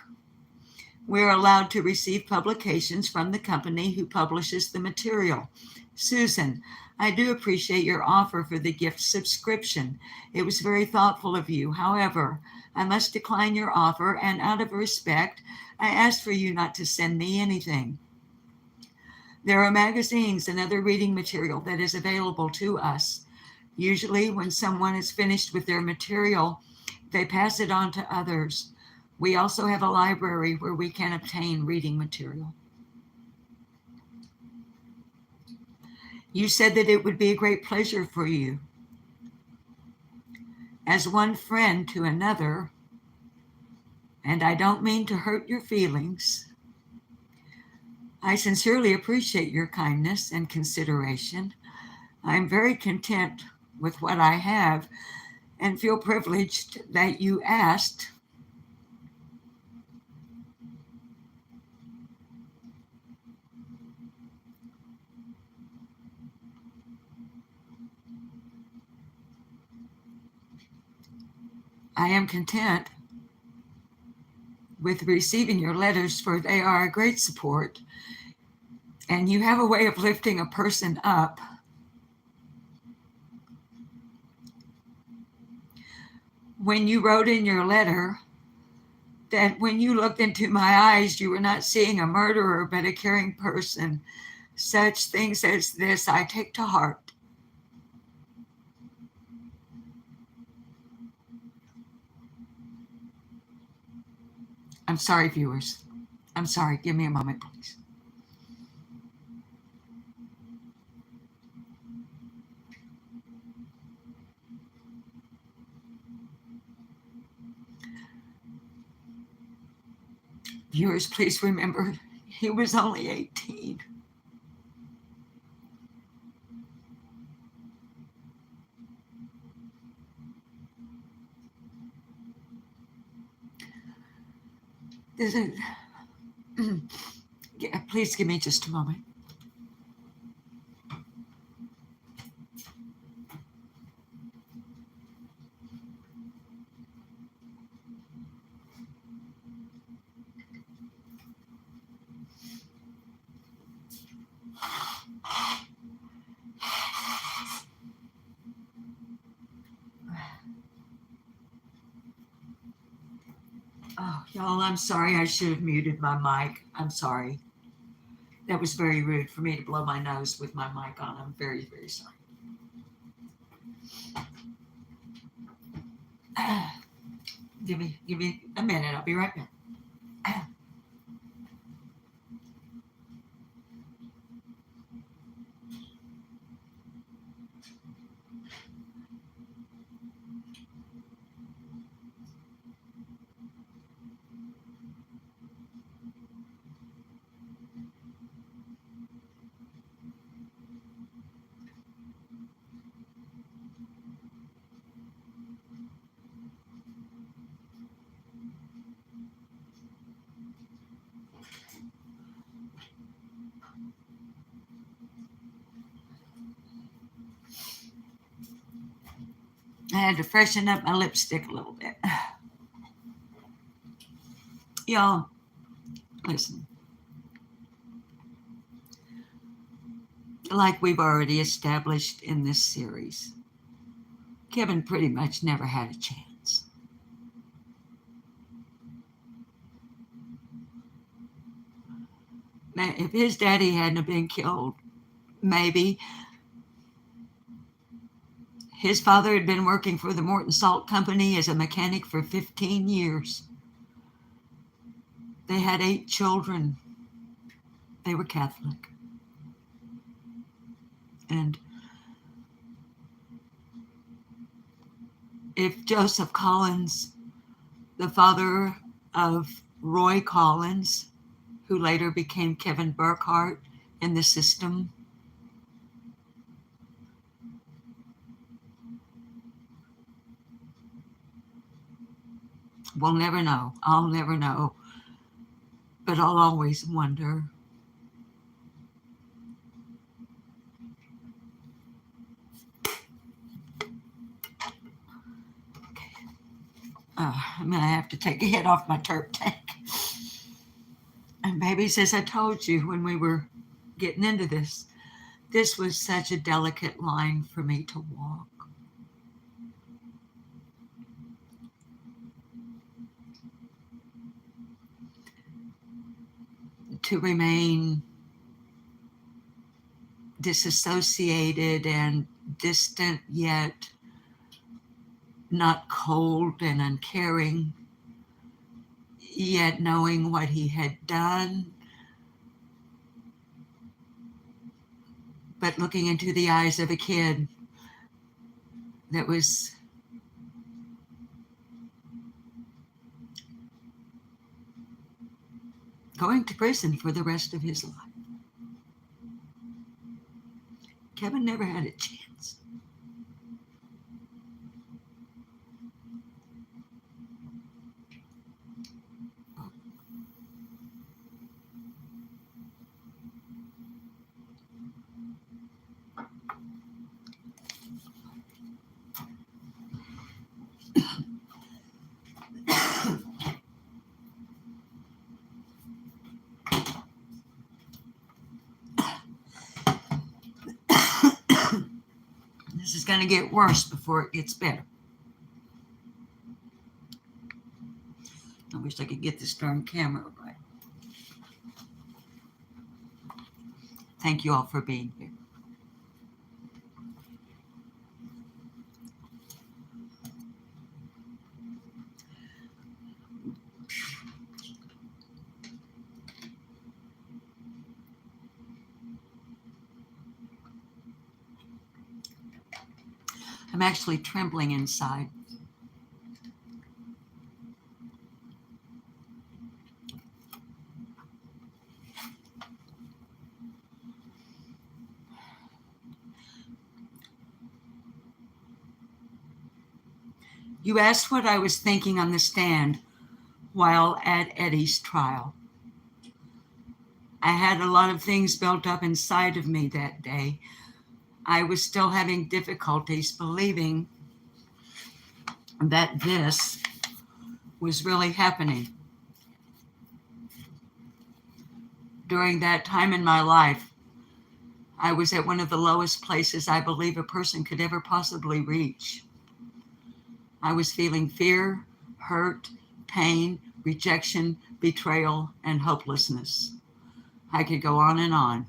We're allowed to receive publications from the company who publishes the material. Susan, I do appreciate your offer for the gift subscription. It was very thoughtful of you. However, I must decline your offer, and out of respect, I ask for you not to send me anything. There are magazines and other reading material that is available to us. Usually, when someone is finished with their material, they pass it on to others. We also have a library where we can obtain reading material. You said that it would be a great pleasure for you. As one friend to another, and I don't mean to hurt your feelings, I sincerely appreciate your kindness and consideration. I'm very content with what I have and feel privileged that you asked. I am content with receiving your letters, for they are a great support, and you have a way of lifting a person up. When you wrote in your letter that when you looked into my eyes, you were not seeing a murderer, but a caring person, such things as this I take to heart. I'm sorry, viewers. I'm sorry. Give me a moment, please. Viewers, please remember, he was only 18. Is it? Yeah, please give me just a moment. Oh, y'all, I'm sorry. I should have muted my mic. I'm sorry. That was very rude for me to blow my nose with my mic on. I'm very, very sorry. Give me a minute. I'll be right back. I had to freshen up my lipstick a little bit. Y'all, listen. Like we've already established in this series, Kevin pretty much never had a chance. Now, if his daddy hadn't been killed, maybe his father had been working for the Morton Salt Company as a mechanic for 15 years. They had 8 children. They were Catholic. And if Joseph Collins, the father of Roy Collins, who later became Kevin Burkhart in the system, we'll never know. I'll never know. But I'll always wonder. I'm going to have to take a hit off my terp tank. And babies, as I told you when we were getting into this was such a delicate line for me to walk. To remain disassociated and distant, yet not cold and uncaring, yet knowing what he had done, but looking into the eyes of a kid that was going to prison for the rest of his life. Kevin never had a chance. This is going to get worse before it gets better. I wish I could get this darn camera right. Thank you all for being here. I'm actually trembling inside. You asked what I was thinking on the stand while at Eddie's trial. I had a lot of things built up inside of me that day. I was still having difficulties believing that this was really happening. During that time in my life, I was at one of the lowest places I believe a person could ever possibly reach. I was feeling fear, hurt, pain, rejection, betrayal, and hopelessness. I could go on and on.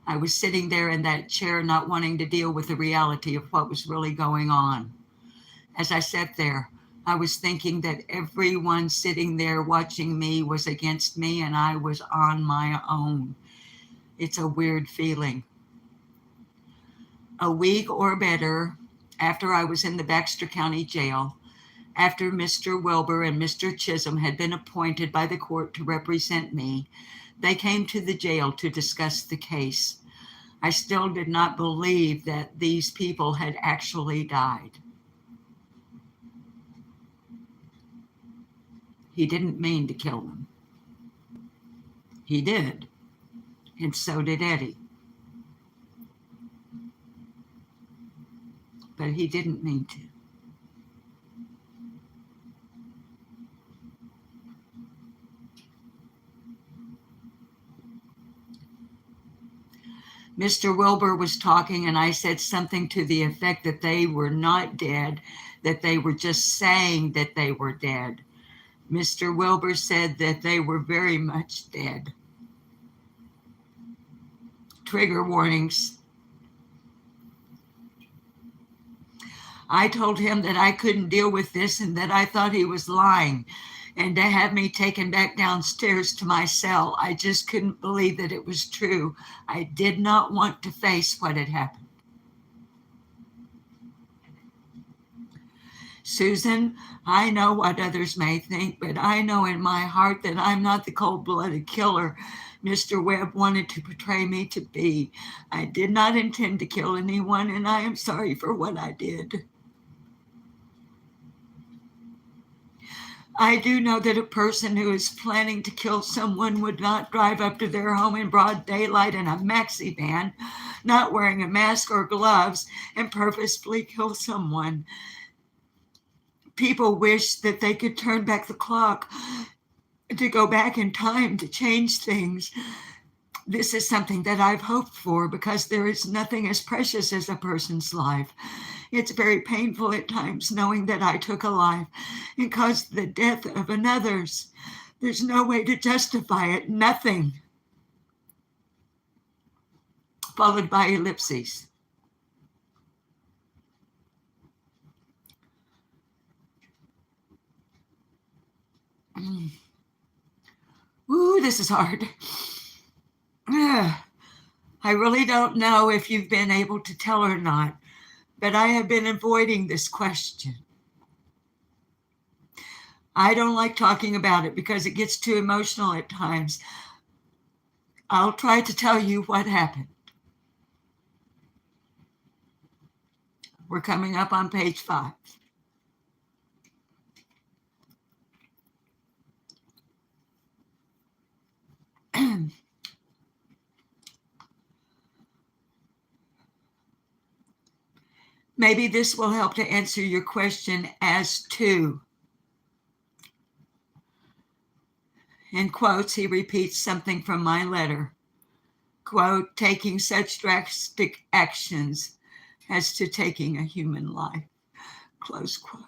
I was sitting there in that chair not wanting to deal with the reality of what was really going on. As I sat there, I was thinking that everyone sitting there watching me was against me and I was on my own. It's a weird feeling. A week or better after I was in the Baxter County Jail, after Mr. Wilbur and Mr. Chisholm had been appointed by the court to represent me, they came to the jail to discuss the case. I still did not believe that these people had actually died. He didn't mean to kill them. He did, and so did Eddie. But he didn't mean to. Mr. Wilbur was talking, and I said something to the effect that they were not dead, that they were just saying that they were dead. Mr. Wilbur said that they were very much dead. Trigger warnings. I told him that I couldn't deal with this and that I thought he was lying, and to have me taken back downstairs to my cell. I just couldn't believe that it was true. I did not want to face what had happened. Susan, I know what others may think, but I know in my heart that I'm not the cold-blooded killer Mr. Webb wanted to portray me to be. I did not intend to kill anyone, and I am sorry for what I did. I do know that a person who is planning to kill someone would not drive up to their home in broad daylight in a maxi van, not wearing a mask or gloves, and purposefully kill someone. People wish that they could turn back the clock, to go back in time to change things. This is something that I've hoped for because there is nothing as precious as a person's life. It's very painful at times knowing that I took a life and caused the death of another's. There's no way to justify it, nothing. Followed by ellipses. Ooh, this is hard. I really don't know if you've been able to tell or not, but I have been avoiding this question. I don't like talking about it because it gets too emotional at times. I'll try to tell you what happened. We're coming up on page 5. Maybe this will help to answer your question as to. In quotes, he repeats something from my letter. Quote, taking such drastic actions as to taking a human life. Close quote.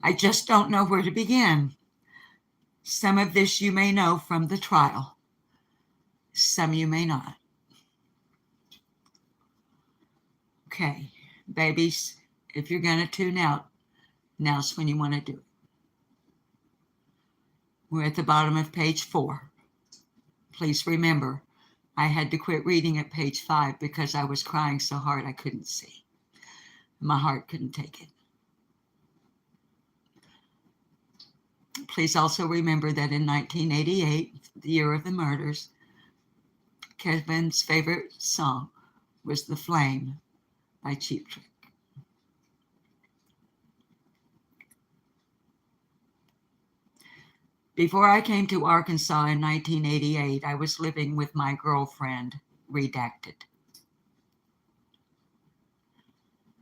I just don't know where to begin. Some of this you may know from the trial. Some you may not. Okay, babies, if you're going to tune out, now's when you want to do it. We're at the bottom of page 4. Please remember, I had to quit reading at page 5 because I was crying so hard I couldn't see. My heart couldn't take it. Please also remember that in 1988, the year of the murders, Kevin's favorite song was The Flame by Cheap Trick. Before I came to Arkansas in 1988, I was living with my girlfriend, Redacted.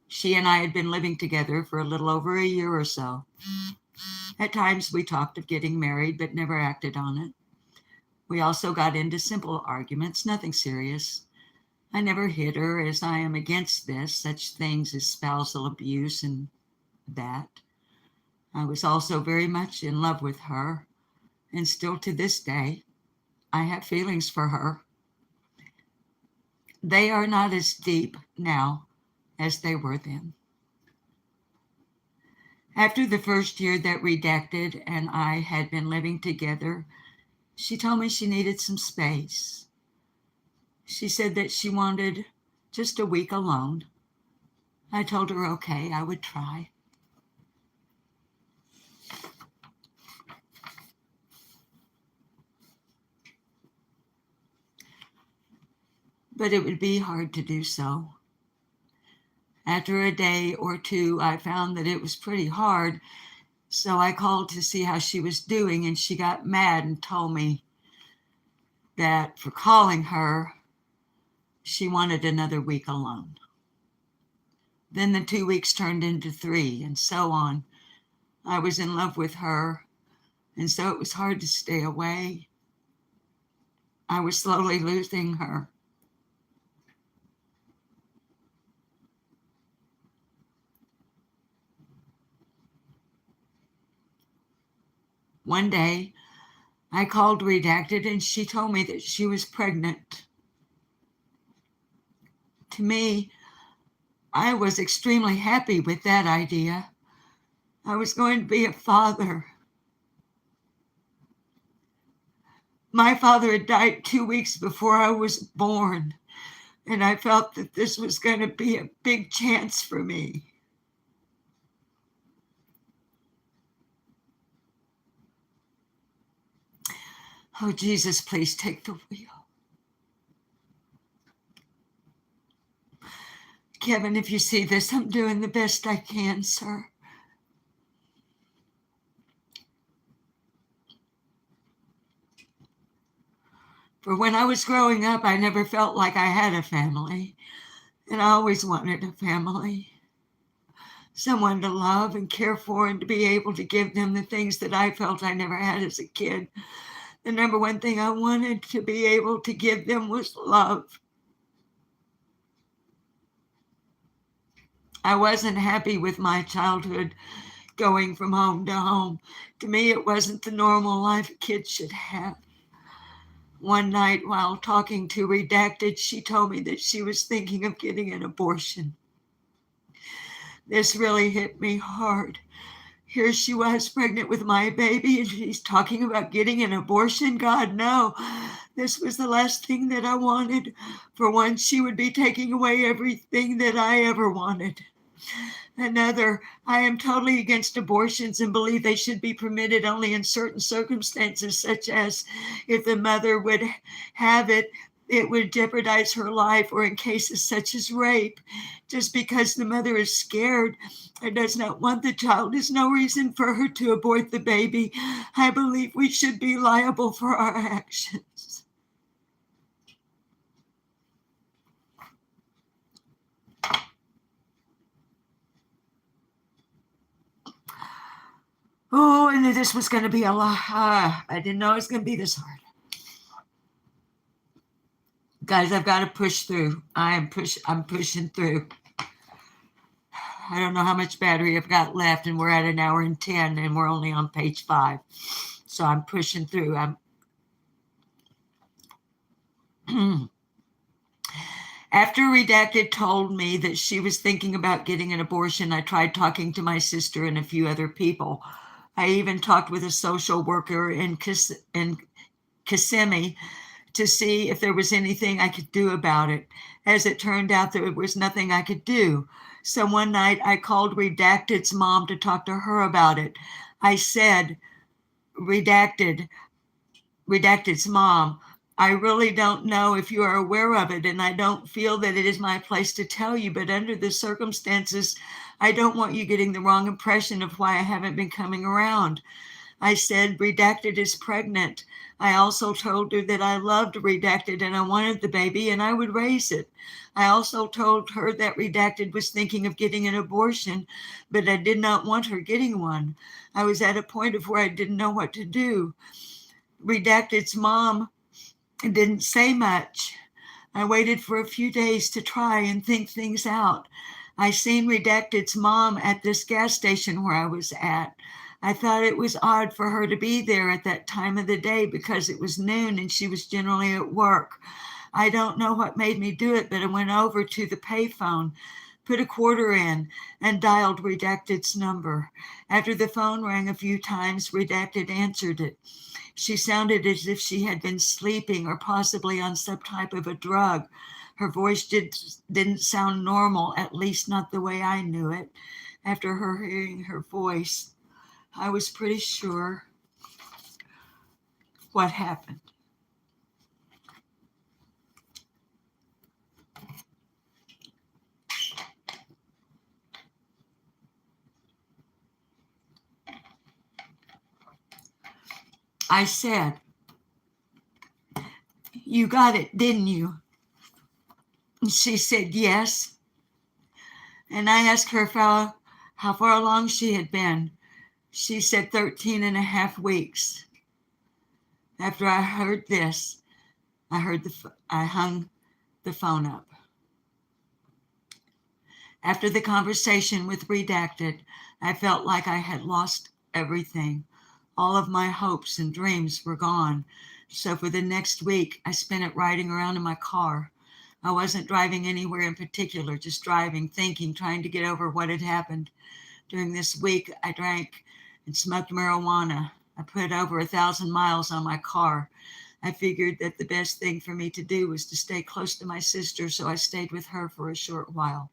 She and I had been living together for a little over a year or so. At times we talked of getting married, but never acted on it. We also got into simple arguments, nothing serious. I never hit her, as I am against such things as spousal abuse and that. I was also very much in love with her, and still to this day, I have feelings for her. They are not as deep now as they were then. After the first year that Redacted and I had been living together, she told me she needed some space. She said that she wanted just a week alone. I told her, okay, I would try. But it would be hard to do so. After a day or two, I found that it was pretty hard, so I called to see how she was doing, and she got mad and told me that for calling her, she wanted another week alone. Then the 2 weeks turned into 3, and so on. I was in love with her, and so it was hard to stay away. I was slowly losing her. One day, I called Redacted, and she told me that she was pregnant. To me, I was extremely happy with that idea. I was going to be a father. My father had died 2 weeks before I was born, and I felt that this was going to be a big chance for me. Oh, Jesus, please take the wheel. Kevin, if you see this, I'm doing the best I can, sir. For when I was growing up, I never felt like I had a family, and I always wanted a family. Someone to love and care for, and to be able to give them the things that I felt I never had as a kid. The number one thing I wanted to be able to give them was love. I wasn't happy with my childhood going from home to home. To me, it wasn't the normal life a kid should have. One night while talking to Redacted, she told me that she was thinking of getting an abortion. This really hit me hard. Here she was pregnant with my baby, and she's talking about getting an abortion. God, no. This was the last thing that I wanted. For one, she would be taking away everything that I ever wanted. Another, I am totally against abortions and believe they should be permitted only in certain circumstances, such as if the mother would have it, it would jeopardize her life, or in cases such as rape. Just because the mother is scared or does not want the child is no reason for her to abort the baby. I believe we should be liable for our actions. Oh, I knew this was going to be a lot. I didn't know it was going to be this hard. Guys, I've got to push through. I'm pushing through. I don't know how much battery I've got left, and we're at 1 hour and 10, and we're only on page 5. So I'm pushing through. After Redacted told me that she was thinking about getting an abortion, I tried talking to my sister and a few other people. I even talked with a social worker in Kissimmee to see if there was anything I could do about it. As it turned out, there was nothing I could do. So one night I called Redacted's mom to talk to her about it. I said, Redacted's mom, I really don't know if you are aware of it, and I don't feel that it is my place to tell you, but under the circumstances, I don't want you getting the wrong impression of why I haven't been coming around. I said, Redacted is pregnant. I also told her that I loved Redacted and I wanted the baby and I would raise it. I also told her that Redacted was thinking of getting an abortion, but I did not want her getting one. I was at a point of where I didn't know what to do. Redacted's mom didn't say much. I waited for a few days to try and think things out. I seen Redacted's mom at this gas station where I was at. I thought it was odd for her to be there at that time of the day because it was noon and she was generally at work. I don't know what made me do it, but I went over to the payphone, put a quarter in, and dialed Redacted's number. After the phone rang a few times, Redacted answered it. She sounded as if she had been sleeping or possibly on some type of a drug. Her voice didn't sound normal, at least not the way I knew it. After hearing her voice, I was pretty sure what happened. I said, "You got it, didn't you?" She said, "Yes." And I asked her how far along she had been. She said 13 and a half weeks. After I heard this, I hung the phone up. After the conversation with Redacted, I felt like I had lost everything. All of my hopes and dreams were gone. So for the next week, I spent it riding around in my car. I wasn't driving anywhere in particular, just driving, thinking, trying to get over what had happened. During this week, I drank and smoked marijuana. I put over 1,000 miles on my car. I figured that the best thing for me to do was to stay close to my sister, so I stayed with her for a short while.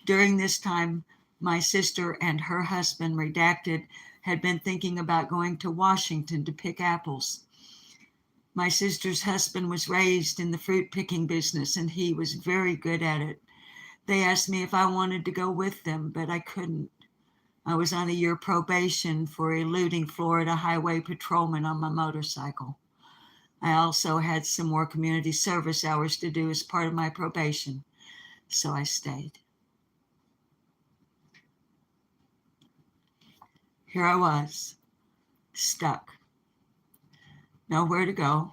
During this time, my sister and her husband, Redacted, had been thinking about going to Washington to pick apples. My sister's husband was raised in the fruit picking business and he was very good at it. They asked me if I wanted to go with them, but I couldn't. I was on a year probation for eluding Florida highway patrolmen on my motorcycle. I also had some more community service hours to do as part of my probation, so I stayed. Here I was, stuck, nowhere to go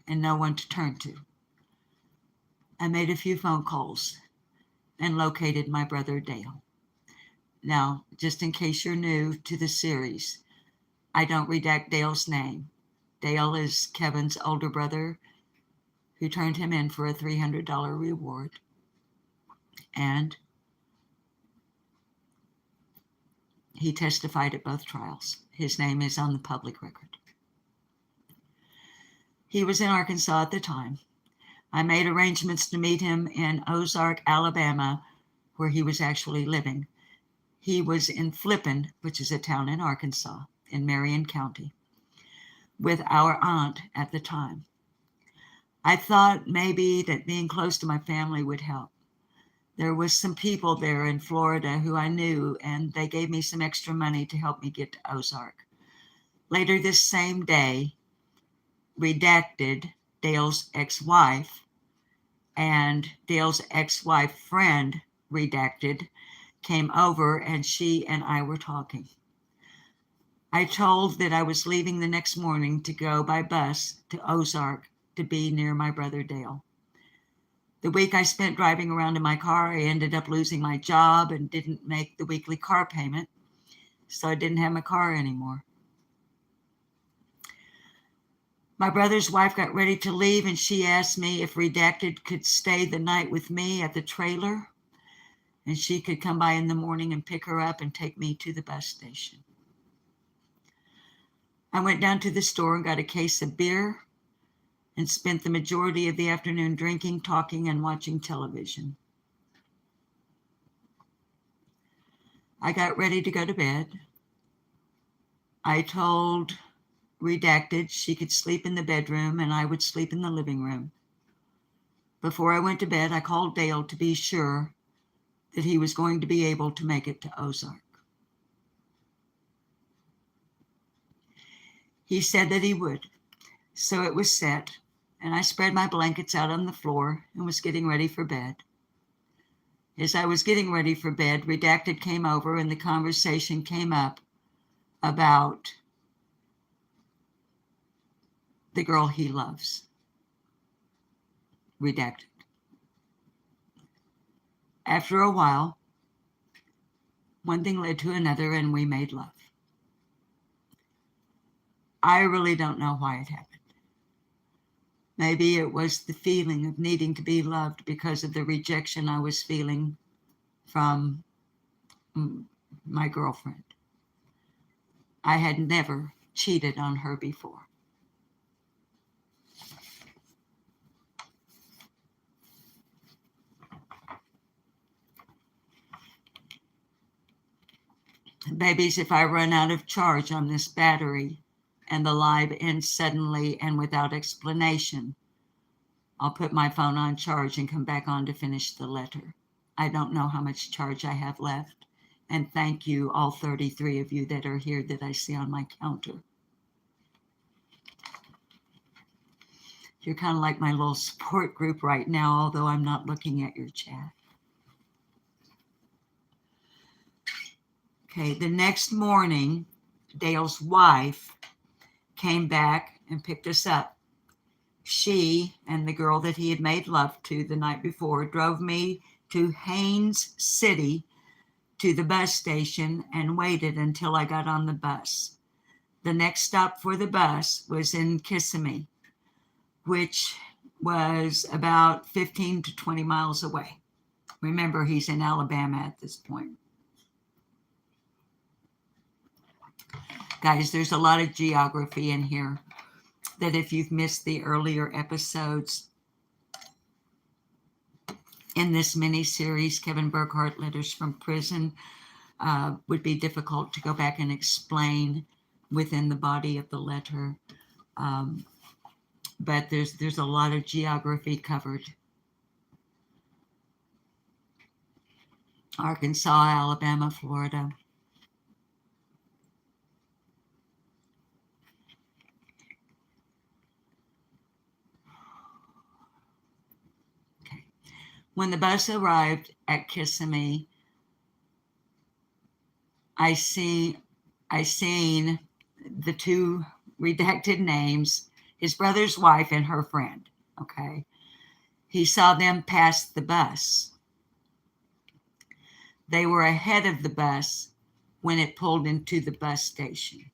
and no one to turn to. I made a few phone calls and located my brother Dale. Now, just in case you're new to the series, I don't redact Dale's name. Dale is Kevin's older brother who turned him in for a $300 reward. And he testified at both trials. His name is on the public record. He was in Arkansas at the time. I made arrangements to meet him in Ozark, Alabama, where he was actually living. He was in Flippin, which is a town in Arkansas, in Marion County, with our aunt at the time. I thought maybe that being close to my family would help. There was some people there in Florida who I knew, and they gave me some extra money to help me get to Ozark. Later this same day, Redacted, Dale's ex-wife, and Dale's ex-wife friend, Redacted, came over and she and I were talking. I told that I was leaving the next morning to go by bus to Ozark to be near my brother Dale. The week I spent driving around in my car, I ended up losing my job and didn't make the weekly car payment, so I didn't have my car anymore. My brother's wife got ready to leave and she asked me if Redacted could stay the night with me at the trailer and she could come by in the morning and pick her up and take me to the bus station. I went down to the store and got a case of beer, and spent the majority of the afternoon drinking, talking, and watching television. I got ready to go to bed. I told Redacted she could sleep in the bedroom and I would sleep in the living room. Before I went to bed, I called Dale to be sure that he was going to be able to make it to Ozark. He said that he would, so it was set, and I spread my blankets out on the floor and was getting ready for bed. As I was getting ready for bed, Redacted came over and the conversation came up about the girl he loves. Redacted. After a while, one thing led to another and we made love. I really don't know why it happened. Maybe it was the feeling of needing to be loved because of the rejection I was feeling from my girlfriend. I had never cheated on her before. Babies, if I run out of charge on this battery and the live ends suddenly and without explanation, I'll put my phone on charge and come back on to finish the letter. I don't know how much charge I have left. And thank you, all 33 of you that are here that I see on my counter. You're kind of like my little support group right now, although I'm not looking at your chat. Okay, the next morning, Dale's wife came back and picked us up. She and the girl that he had made love to the night before drove me to Haines City to the bus station and waited until I got on the bus. The next stop for the bus was in Kissimmee, which was about 15 to 20 miles away. Remember, he's in Alabama at this point. Guys, there's a lot of geography in here that if you've missed the earlier episodes in this mini-series, Kevin Burkhart, Letters from Prison, would be difficult to go back and explain within the body of the letter. But there's a lot of geography covered. Arkansas, Alabama, Florida. Okay. When the bus arrived at Kissimmee, I seen the two redacted names, his brother's wife and her friend. Okay. He saw them pass the bus. They were ahead of the bus when it pulled into the bus station.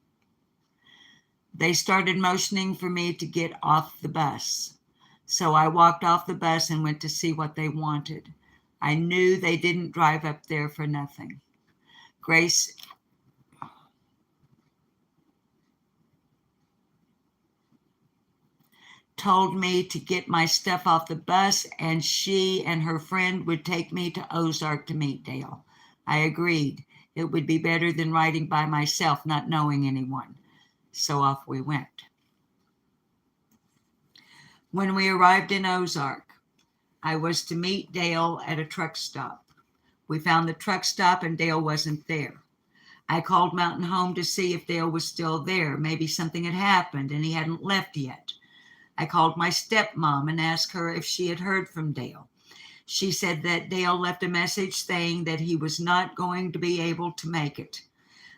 They started motioning for me to get off the bus. So I walked off the bus and went to see what they wanted. I knew they didn't drive up there for nothing. Grace told me to get my stuff off the bus and she and her friend would take me to Ozark to meet Dale. I agreed. It would be better than riding by myself, not knowing anyone. So off we went. When we arrived in Ozark, I was to meet Dale at a truck stop. We found the truck stop and Dale wasn't there. I called Mountain Home to see if Dale was still there. Maybe something had happened and he hadn't left yet. I called my stepmom and asked her if she had heard from Dale. She said that Dale left a message saying that he was not going to be able to make it.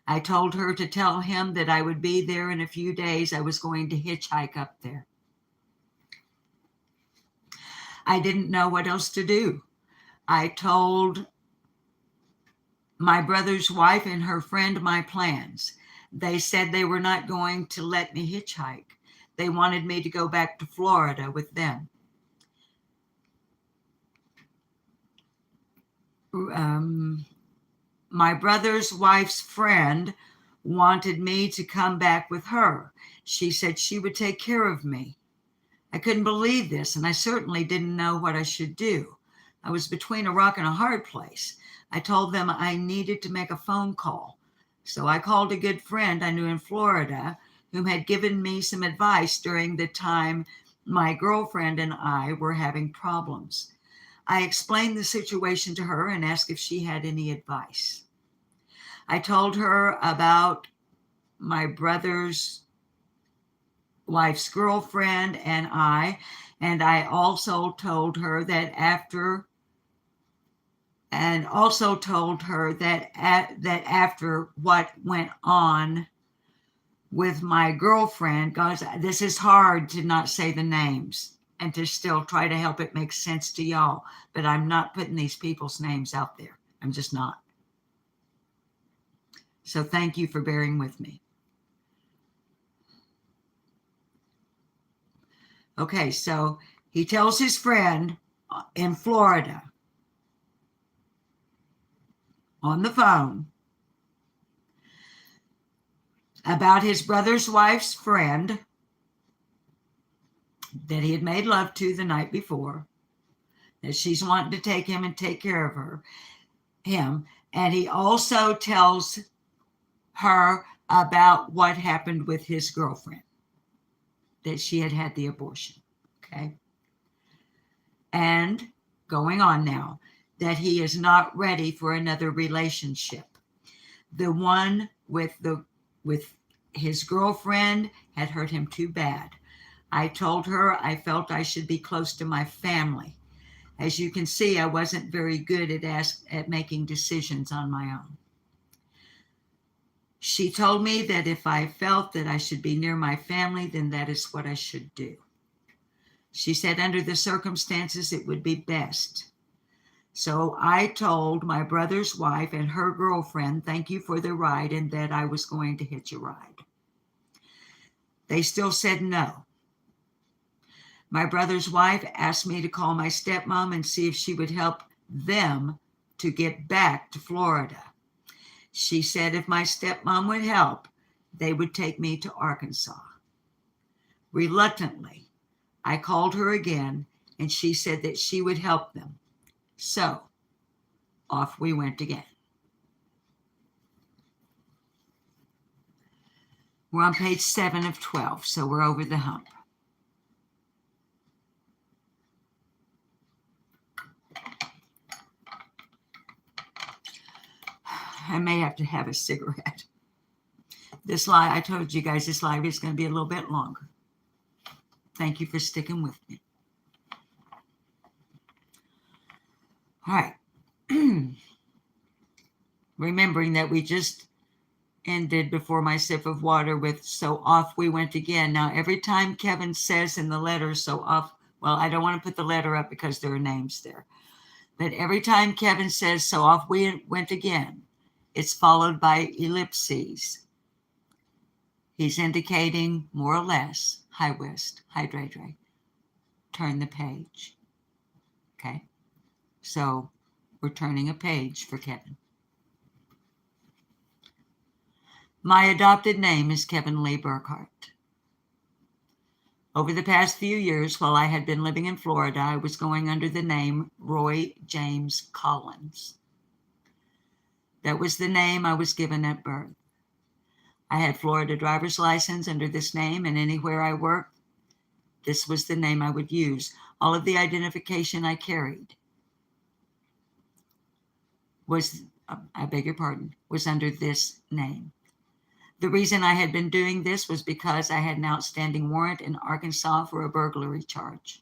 I told her to tell him that I would be there in a few days. I was going to hitchhike up there. I didn't know what else to do. I told my brother's wife and her friend my plans. They said they were not going to let me hitchhike. They wanted me to go back to Florida with them. My brother's wife's friend wanted me to come back with her. She said she would take care of me. I couldn't believe this, and I certainly didn't know what I should do. I was between a rock and a hard place. I told them I needed to make a phone call. So I called a good friend I knew in Florida who had given me some advice during the time my girlfriend and I were having problems. I explained the situation to her and asked if she had any advice. I told her about my brother's wife's girlfriend and I also told her that after what went on with my girlfriend, guys, this is hard to not say the names and to still try to help it make sense to y'all, but I'm not putting these people's names out there. I'm just not. So thank you for bearing with me. Okay, so he tells his friend in Florida on the phone about his brother's wife's friend that he had made love to the night before, that she's wanting to take him and take care of him. And he also tells her about what happened with his girlfriend, that she had the abortion. Okay. And going on now, that he is not ready for another relationship. The one with his girlfriend had hurt him too bad. I told her I felt I should be close to my family. As you can see, I wasn't very good at making decisions on my own. She told me that if I felt that I should be near my family, then that is what I should do. She said under the circumstances, it would be best. So I told my brother's wife and her girlfriend, thank you for the ride, and that I was going to hitch a ride. They still said no. My brother's wife asked me to call my stepmom and see if she would help them to get back to Florida. She said if my stepmom would help, they would take me to Arkansas. Reluctantly, I called her again, and she said that she would help them. So, off we went again. We're on page 7 of 12, so we're over the hump. I may have to have a cigarette. This live, I told you guys this live is going to be a little bit longer. Thank you for sticking with me. All right. Remembering that we just ended before my sip of water with so off we went again. Now, every time Kevin says in the letter so off, well, I don't want to put the letter up because there are names there. But every time Kevin says so off we went again, it's followed by ellipses. He's indicating more or less, hi West, hi Dre Dre, turn the page. Okay, so we're turning a page for Kevin. My adopted name is Kevin Lee Burkhart. Over the past few years, while I had been living in Florida, I was going under the name Roy James Collins. That was the name I was given at birth. I had Florida driver's license under this name, and anywhere I worked, this was the name I would use. All of the identification I carried was under this name. The reason I had been doing this was because I had an outstanding warrant in Arkansas for a burglary charge.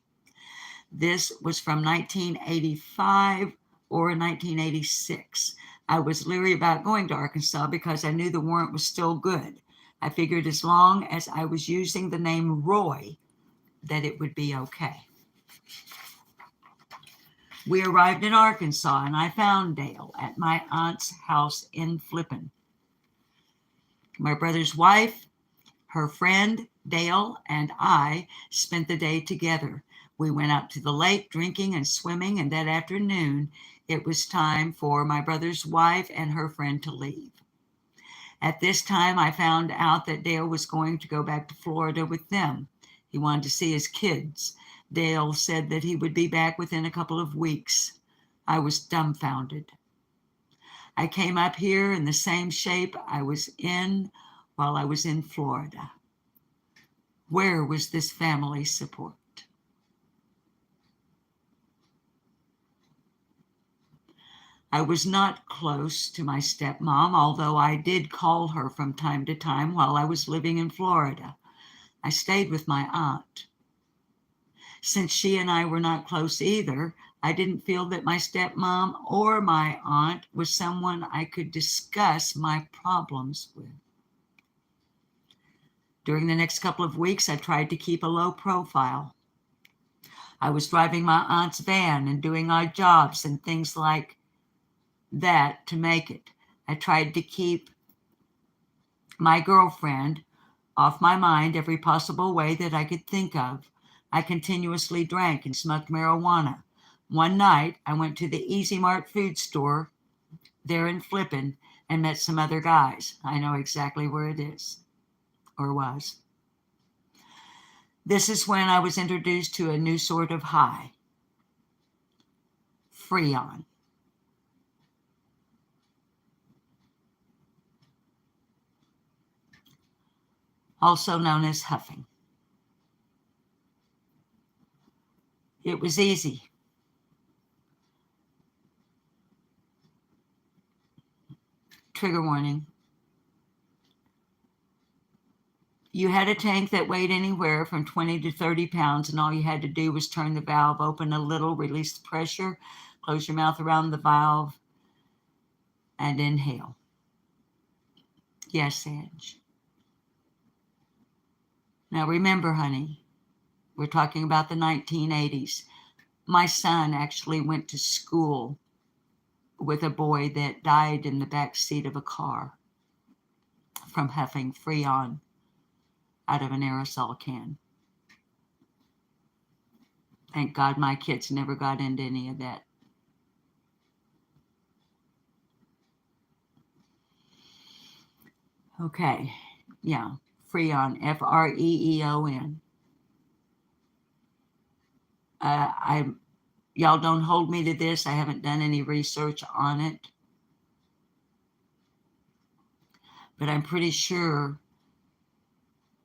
This was from 1985 or 1986. I was leery about going to Arkansas because I knew the warrant was still good. I figured as long as I was using the name Roy, that it would be okay. We arrived in Arkansas, and I found Dale at my aunt's house in Flippin. My brother's wife, her friend, Dale, and I spent the day together. We went out to the lake drinking and swimming, and that afternoon, it was time for my brother's wife and her friend to leave. At this time, I found out that Dale was going to go back to Florida with them. He wanted to see his kids. Dale said that he would be back within a couple of weeks. I was dumbfounded. I came up here in the same shape I was in while I was in Florida. Where was this family support? I was not close to my stepmom, although I did call her from time to time while I was living in Florida. I stayed with my aunt. Since she and I were not close either, I didn't feel that my stepmom or my aunt was someone I could discuss my problems with. During the next couple of weeks, I tried to keep a low profile. I was driving my aunt's van and doing odd jobs and things like that to make it. I tried to keep my girlfriend off my mind every possible way that I could think of. I continuously drank and smoked marijuana. One night, I went to the Easy Mart food store there in Flippin and met some other guys. I know exactly where it is, or was. This is when I was introduced to a new sort of high, Freon. Also known as huffing. It was easy. Trigger warning. You had a tank that weighed anywhere from 20 to 30 pounds, and all you had to do was turn the valve open a little, release the pressure, close your mouth around the valve, and inhale. Yes, Ange. Now remember, honey, we're talking about the 1980s. My son actually went to school with a boy that died in the back seat of a car from huffing Freon out of an aerosol can. Thank God my kids never got into any of that. Okay, yeah, Freon, Freeon. Y'all don't hold me to this. I haven't done any research on it, but I'm pretty sure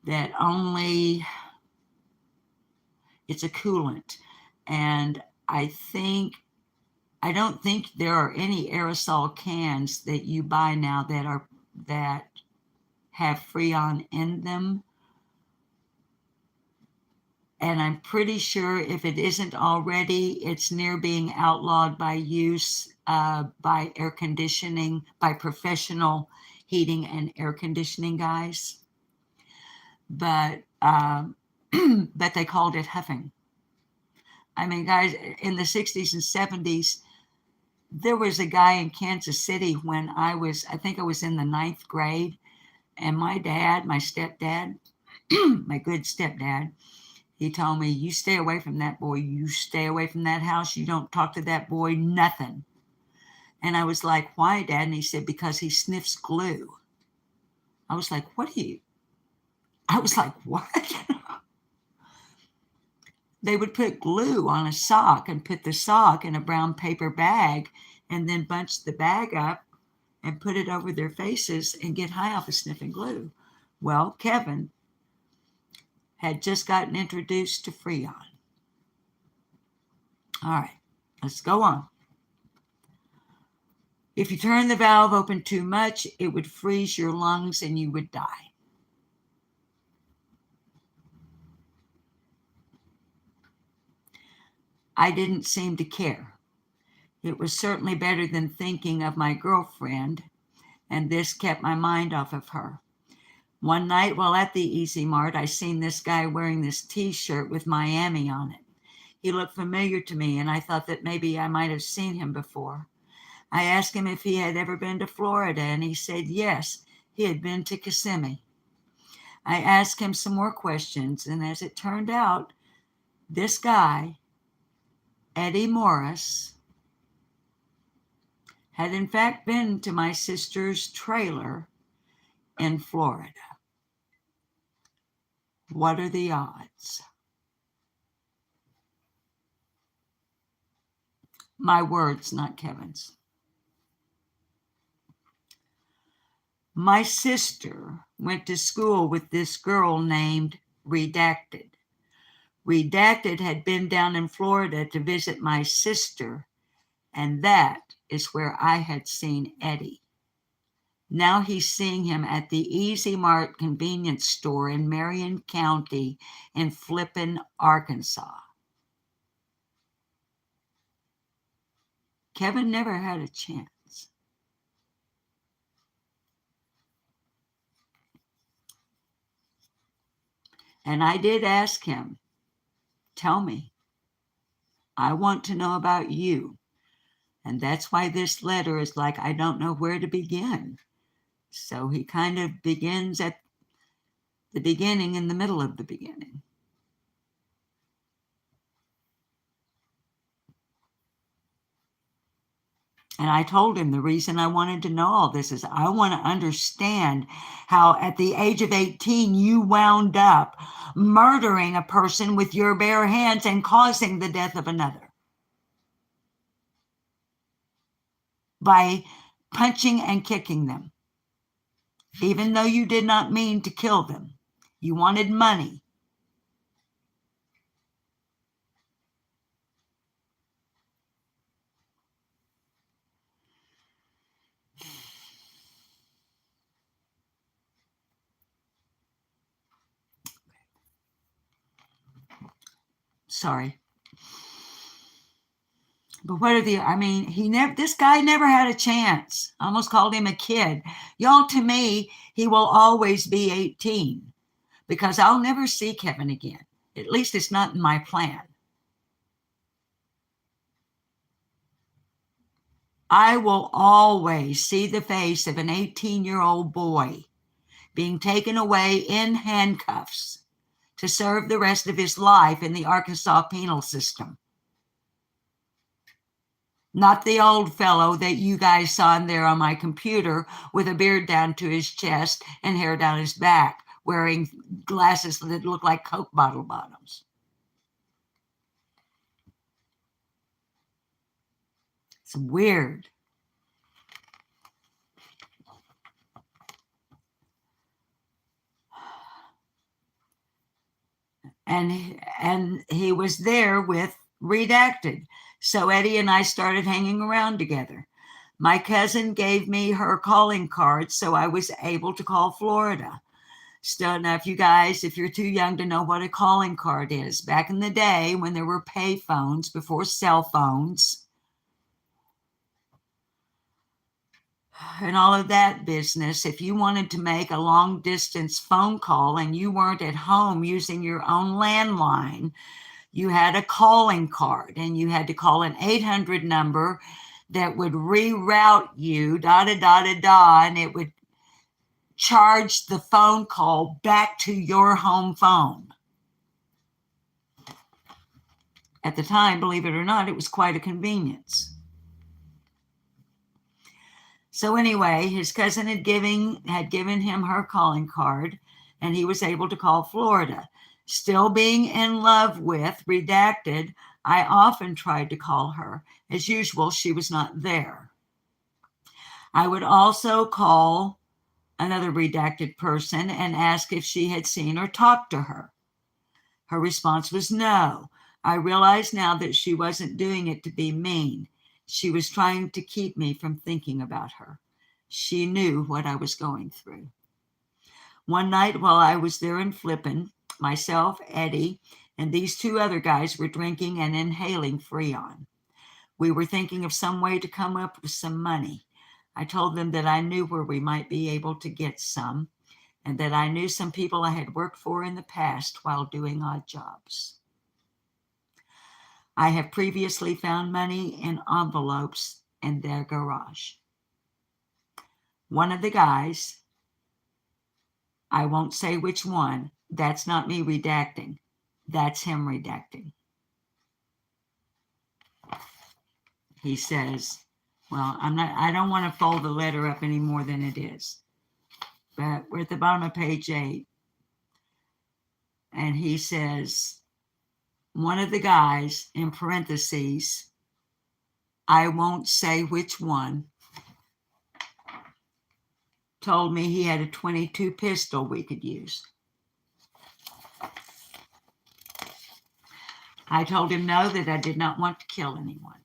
that it's a coolant, and I don't think there are any aerosol cans that you buy now that have Freon in them. And I'm pretty sure if it isn't already, it's near being outlawed by use by air conditioning, by professional heating and air conditioning guys. But but they called it huffing. I mean, guys, in the 60s and 70s, there was a guy in Kansas City when I think I was in the 9th grade, and my stepdad, my good stepdad, he told me, you stay away from that boy. You stay away from that house. You don't talk to that boy, nothing. And I was like, why, Dad? And he said, because he sniffs glue. I was like, what? They would put glue on a sock and put the sock in a brown paper bag and then bunch the bag up and put it over their faces and get high off of sniffing glue. Well, Kevin had just gotten introduced to Freon. All right, let's go on. If you turn the valve open too much, it would freeze your lungs and you would die. I didn't seem to care. It was certainly better than thinking of my girlfriend, and this kept my mind off of her. One night while at the Easy Mart, I seen this guy wearing this t-shirt with Miami on it. He looked familiar to me, and I thought that maybe I might have seen him before. I asked him if he had ever been to Florida, and he said yes, he had been to Kissimmee. I asked him some more questions, and as it turned out, this guy, Eddie Morris, had in fact been to my sister's trailer in Florida. What are the odds? My words, not Kevin's. My sister went to school with this girl named Redacted. Redacted had been down in Florida to visit my sister, and that is where I had seen Eddie. Now he's seeing him at the Easy Mart convenience store in Marion County in Flippin, Arkansas. Kevin never had a chance. And I did ask him, tell me, I want to know about you. And that's why this letter is like, I don't know where to begin. So he kind of begins at the beginning, in the middle of the beginning. And I told him the reason I wanted to know all this is I want to understand how at the age of 18 you wound up murdering a person with your bare hands and causing the death of another by punching and kicking them, even though you did not mean to kill them. You wanted money. Sorry. But what are the, I mean, this guy never had a chance. I almost called him a kid. Y'all, to me, he will always be 18 because I'll never see Kevin again. At least it's not in my plan. I will always see the face of an 18-year-old boy being taken away in handcuffs to serve the rest of his life in the Arkansas penal system. Not the old fellow that you guys saw in there on my computer with a beard down to his chest and hair down his back, wearing glasses that look like Coke bottle bottoms. It's weird. And he was there with Redacted. So Eddie and I started hanging around together. My cousin gave me her calling card, so I was able to call Florida. Still, now, if you're too young to know what a calling card is, back in the day when there were pay phones before cell phones and all of that business, if you wanted to make a long distance phone call and you weren't at home using your own landline, you had a calling card and you had to call an 800 number that would reroute you, and it would charge the phone call back to your home phone. At the time, believe it or not, it was quite a convenience. So anyway, his cousin had given him her calling card, and he was able to call Florida. Still being in love with Redacted, I often tried to call her. As usual, she was not there. I would also call another Redacted person and ask if she had seen or talked to her. Her response was no. I realize now that she wasn't doing it to be mean. She was trying to keep me from thinking about her. She knew what I was going through. One night while I was there in Flippin, myself, Eddie, and these two other guys were drinking and inhaling Freon. We were thinking of some way to come up with some money. I told them that I knew where we might be able to get some, and that I knew some people I had worked for in the past while doing odd jobs. I have previously found money in envelopes in their garage. One of the guys, I won't say which one, that's not me redacting. That's him redacting. He says, well, I don't want to fold the letter up any more than it is. But we're at the bottom of page 8. And he says, one of the guys, in parentheses, I won't say which one, told me he had a .22 pistol we could use. I told him no, that I did not want to kill anyone.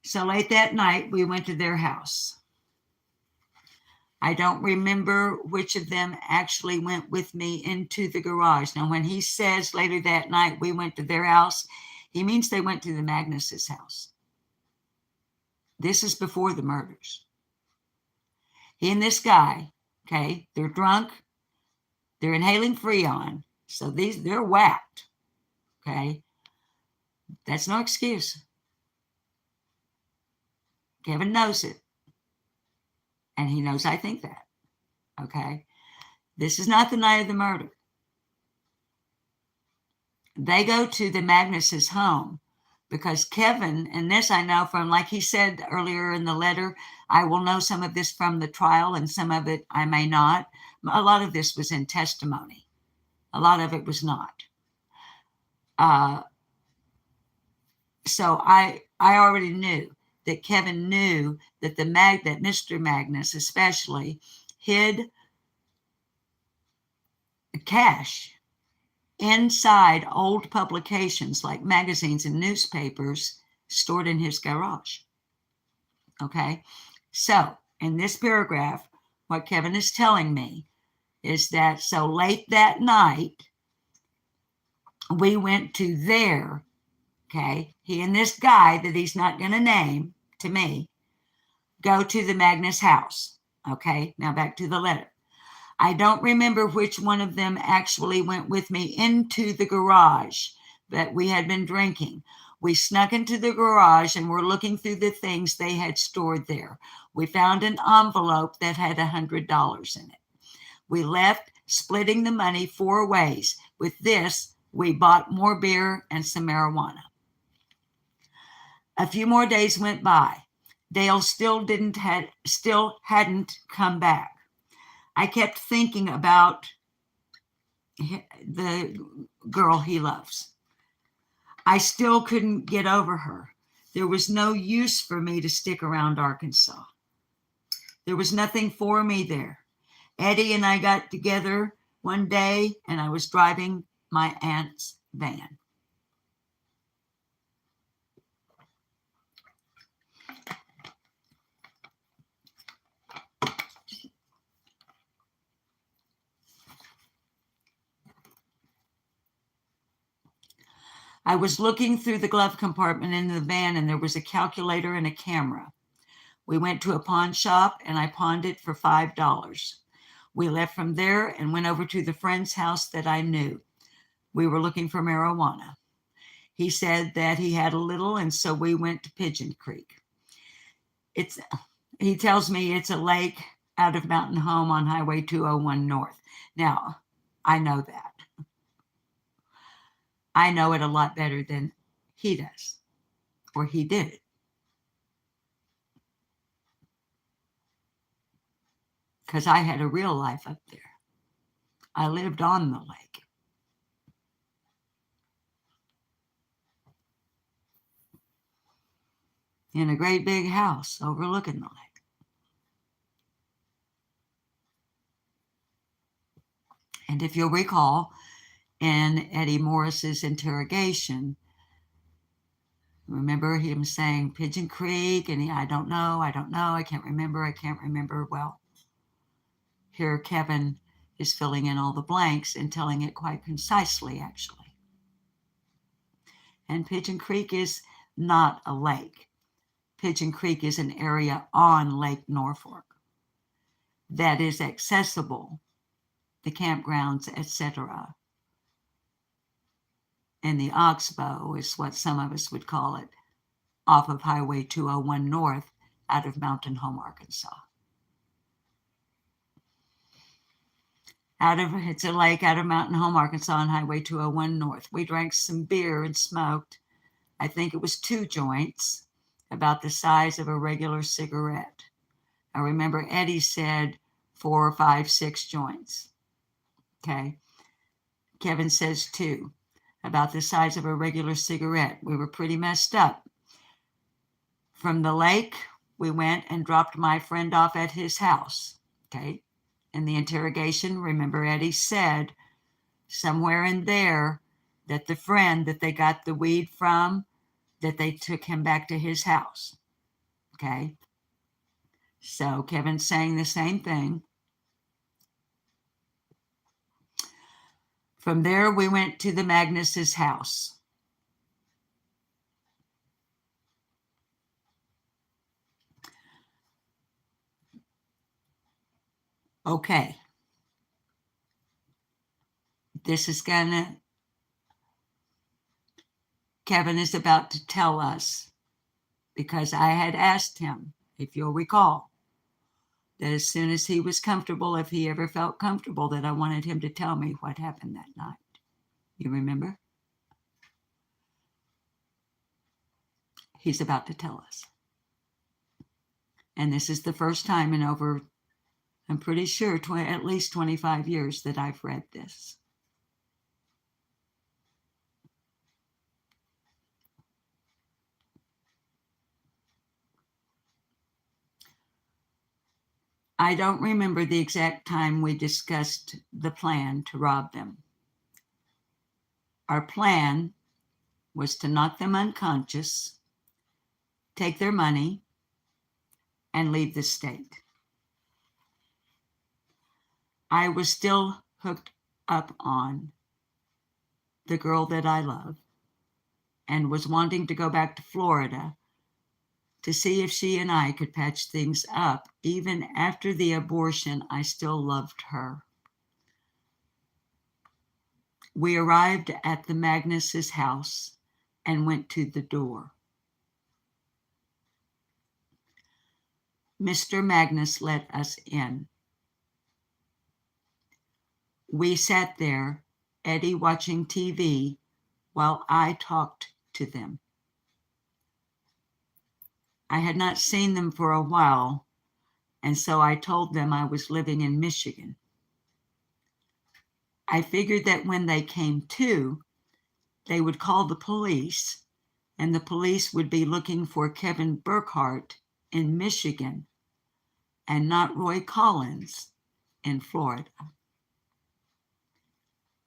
So late that night, we went to their house. I don't remember which of them actually went with me into the garage. Now, when he says later that night we went to their house, he means they went to the Magnus's house. This is before the murders. He and this guy, okay, they're drunk, they're inhaling Freon, so they're whacked, okay? That's no excuse. Kevin knows it. And he knows I think that, okay? This is not the night of the murder. They go to the Magnus's home because Kevin, and this I know from, like he said earlier in the letter, I will know some of this from the trial and some of it I may not. A lot of this was in testimony. A lot of it was not. So I already knew that Kevin knew that that Mr. Magnus especially hid cash inside old publications like magazines and newspapers stored in his garage. Okay, so in this paragraph, what Kevin is telling me is that so late that night, we went to their, okay, he and this guy that he's not going to name to me, go to the Magnus house. Okay, now back to the letter. I don't remember which one of them actually went with me into the garage, but we had been drinking. We snuck into the garage and were looking through the things they had stored there. We found an envelope that had $100 in it. We left, splitting the money 4 ways. With this, we bought more beer and some marijuana. A few more days went by. Dale still hadn't come back. I kept thinking about the girl he loves. I still couldn't get over her. There was no use for me to stick around Arkansas. There was nothing for me there. Eddie and I got together one day and I was driving my aunt's van. I was looking through the glove compartment in the van and there was a calculator and a camera. We went to a pawn shop and I pawned it for $5. We left from there and went over to the friend's house that I knew. We were looking for marijuana. He said that he had a little, and so we went to Pigeon Creek. He tells me it's a lake out of Mountain Home on Highway 201 North. Now, I know that. I know it a lot better than he does, or he did. Because I had a real life up there. I lived on the lake. In a great big house overlooking the lake. And if you'll recall, in Eddie Morris's interrogation, remember him saying Pigeon Creek, and I don't know, I can't remember. Well, here Kevin is filling in all the blanks and telling it quite concisely, actually. And Pigeon Creek is not a lake. Pigeon Creek is an area on Lake Norfolk that is accessible, the campgrounds, etc. And the Oxbow is what some of us would call it, off of Highway 201 North out of Mountain Home, Arkansas. It's a lake out of Mountain Home, Arkansas on Highway 201 North. We drank some beer and smoked. I think it was 2 joints, about the size of a regular cigarette. I remember Eddie said 4 or 5, 6 joints. Okay. Kevin says 2, about the size of a regular cigarette. We were pretty messed up. From the lake, we went and dropped my friend off at his house. Okay. In the interrogation, remember Eddie said somewhere in there that the friend that they got the weed from, that they took him back to his house. Okay. So Kevin's saying the same thing. From there, we went to the Magnus's house. Okay. This is Kevin is about to tell us, because I had asked him, if you'll recall, that as soon as he was comfortable, if he ever felt comfortable, that I wanted him to tell me what happened that night. You remember? He's about to tell us. And this is the first time in over, I'm pretty sure, at least 25 years that I've read this. I don't remember the exact time we discussed the plan to rob them. Our plan was to knock them unconscious, take their money, and leave the state. I was still hooked up on the girl that I love and was wanting to go back to Florida to see if she and I could patch things up. Even after the abortion, I still loved her. We arrived at the Magnus's house and went to the door. Mr. Magnus let us in. We sat there, Eddie watching TV, while I talked to them. I had not seen them for a while, and so I told them I was living in Michigan. I figured that when they came to, they would call the police, and the police would be looking for Kevin Burkhart in Michigan and not Roy Collins in Florida.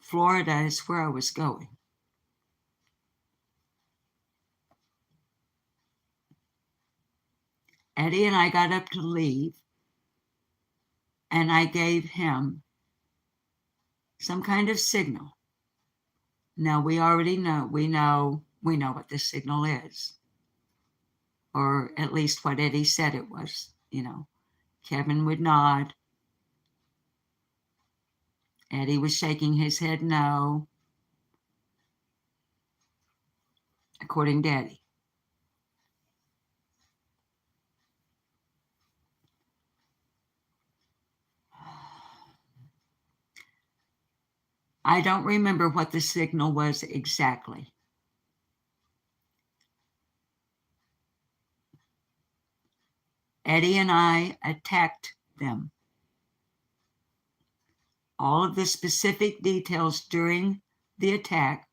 Florida is where I was going. Eddie and I got up to leave, and I gave him some kind of signal. Now we already know, we know what this signal is, or at least what Eddie said it was. Kevin would nod. Eddie was shaking his head no, according to Eddie. I don't remember what the signal was exactly. Eddie and I attacked them. All of the specific details during the attack,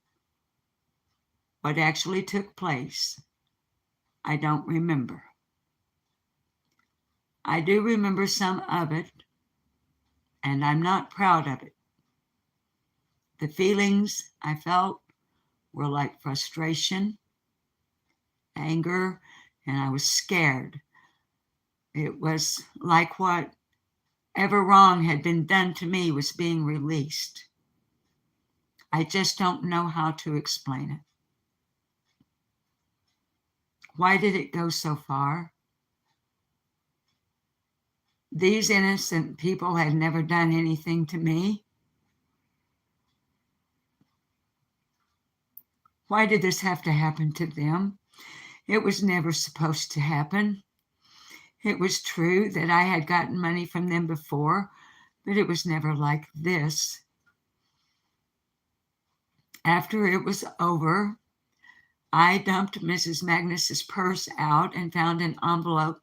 what actually took place, I don't remember. I do remember some of it, and I'm not proud of it. The feelings I felt were like frustration, anger, and I was scared. It was like whatever wrong had been done to me was being released. I just don't know how to explain it. Why did it go so far? These innocent people had never done anything to me. Why did this have to happen to them? It was never supposed to happen. It was true that I had gotten money from them before, but it was never like this. After it was over, I dumped Mrs. Magnus's purse out and found an envelope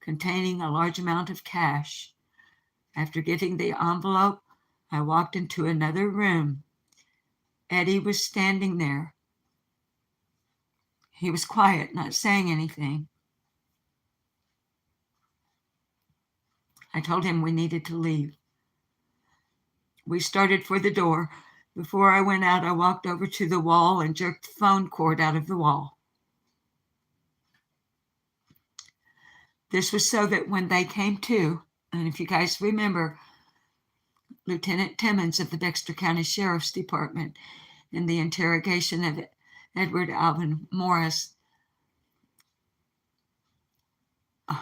containing a large amount of cash. After getting the envelope, I walked into another room Eddie was standing there. He was quiet, not saying anything. I told him we needed to leave. We started for the door. Before I went out, I walked over to the wall and jerked the phone cord out of the wall. This was so that when they came to, and if you guys remember, Lieutenant Timmons of the Dexter County Sheriff's Department in the interrogation of Edward Alvin Morris,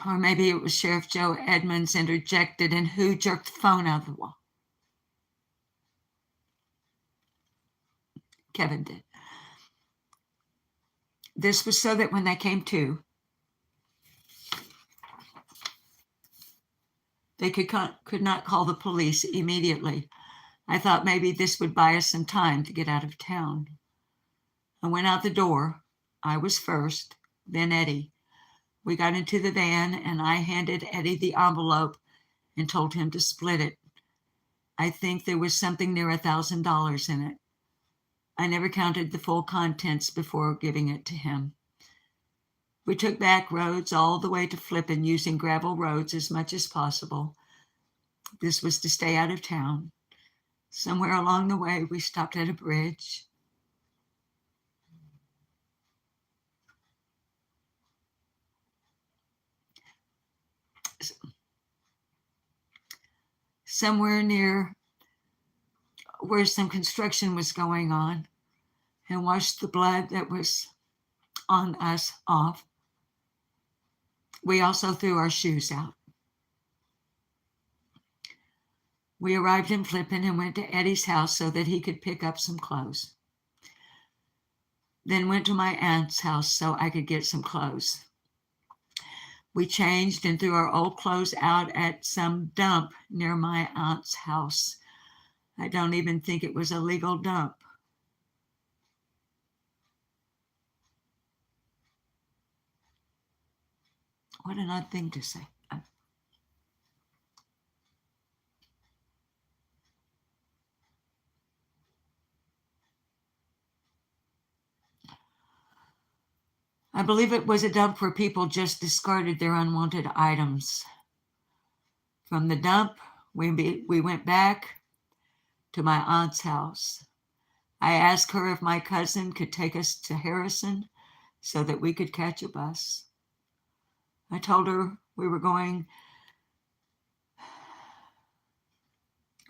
or maybe it was Sheriff Joe Edmonds, interjected, and who jerked the phone out of the wall? Kevin did. This was so that when they came to, they could not call the police immediately. I thought maybe this would buy us some time to get out of town. I went out the door. I was first, then Eddie. We got into the van, and I handed Eddie the envelope and told him to split it. I think there was something near $1,000 in it. I never counted the full contents before giving it to him. We took back roads all the way to Flippin, using gravel roads as much as possible. This was to stay out of town. Somewhere along the way, we stopped at a bridge. Somewhere near where some construction was going on, and washed the blood that was on us off. We also threw our shoes out. We arrived in Flippin and went to Eddie's house so that he could pick up some clothes. Then went to my aunt's house so I could get some clothes. We changed and threw our old clothes out at some dump near my aunt's house. I don't even think it was a legal dump. What an odd thing to say. I believe it was a dump where people just discarded their unwanted items. From the dump, we went back to my aunt's house. I asked her if my cousin could take us to Harrison so that we could catch a bus. I told her we were going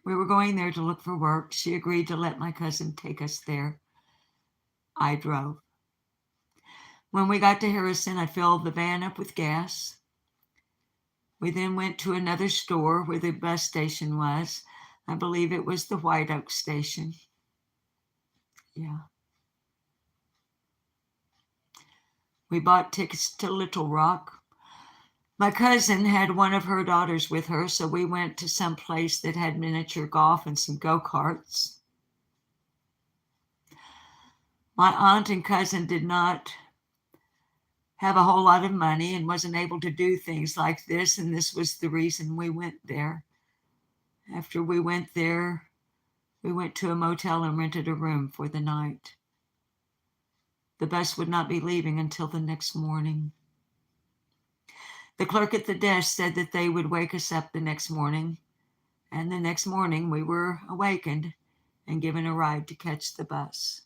there to look for work. She agreed to let my cousin take us there. I drove. When we got to Harrison, I filled the van up with gas. We then went to another store where the bus station was. I believe it was the White Oak station. Yeah. We bought tickets to Little Rock. My cousin had one of her daughters with her, so we went to some place that had miniature golf and some go-karts. My aunt and cousin did not have a whole lot of money and wasn't able to do things like this, and this was the reason we went there. After we went there, we went to a motel and rented a room for the night. The bus would not be leaving until the next morning. The clerk at the desk said that they would wake us up the next morning, and the next morning we were awakened and given a ride to catch the bus.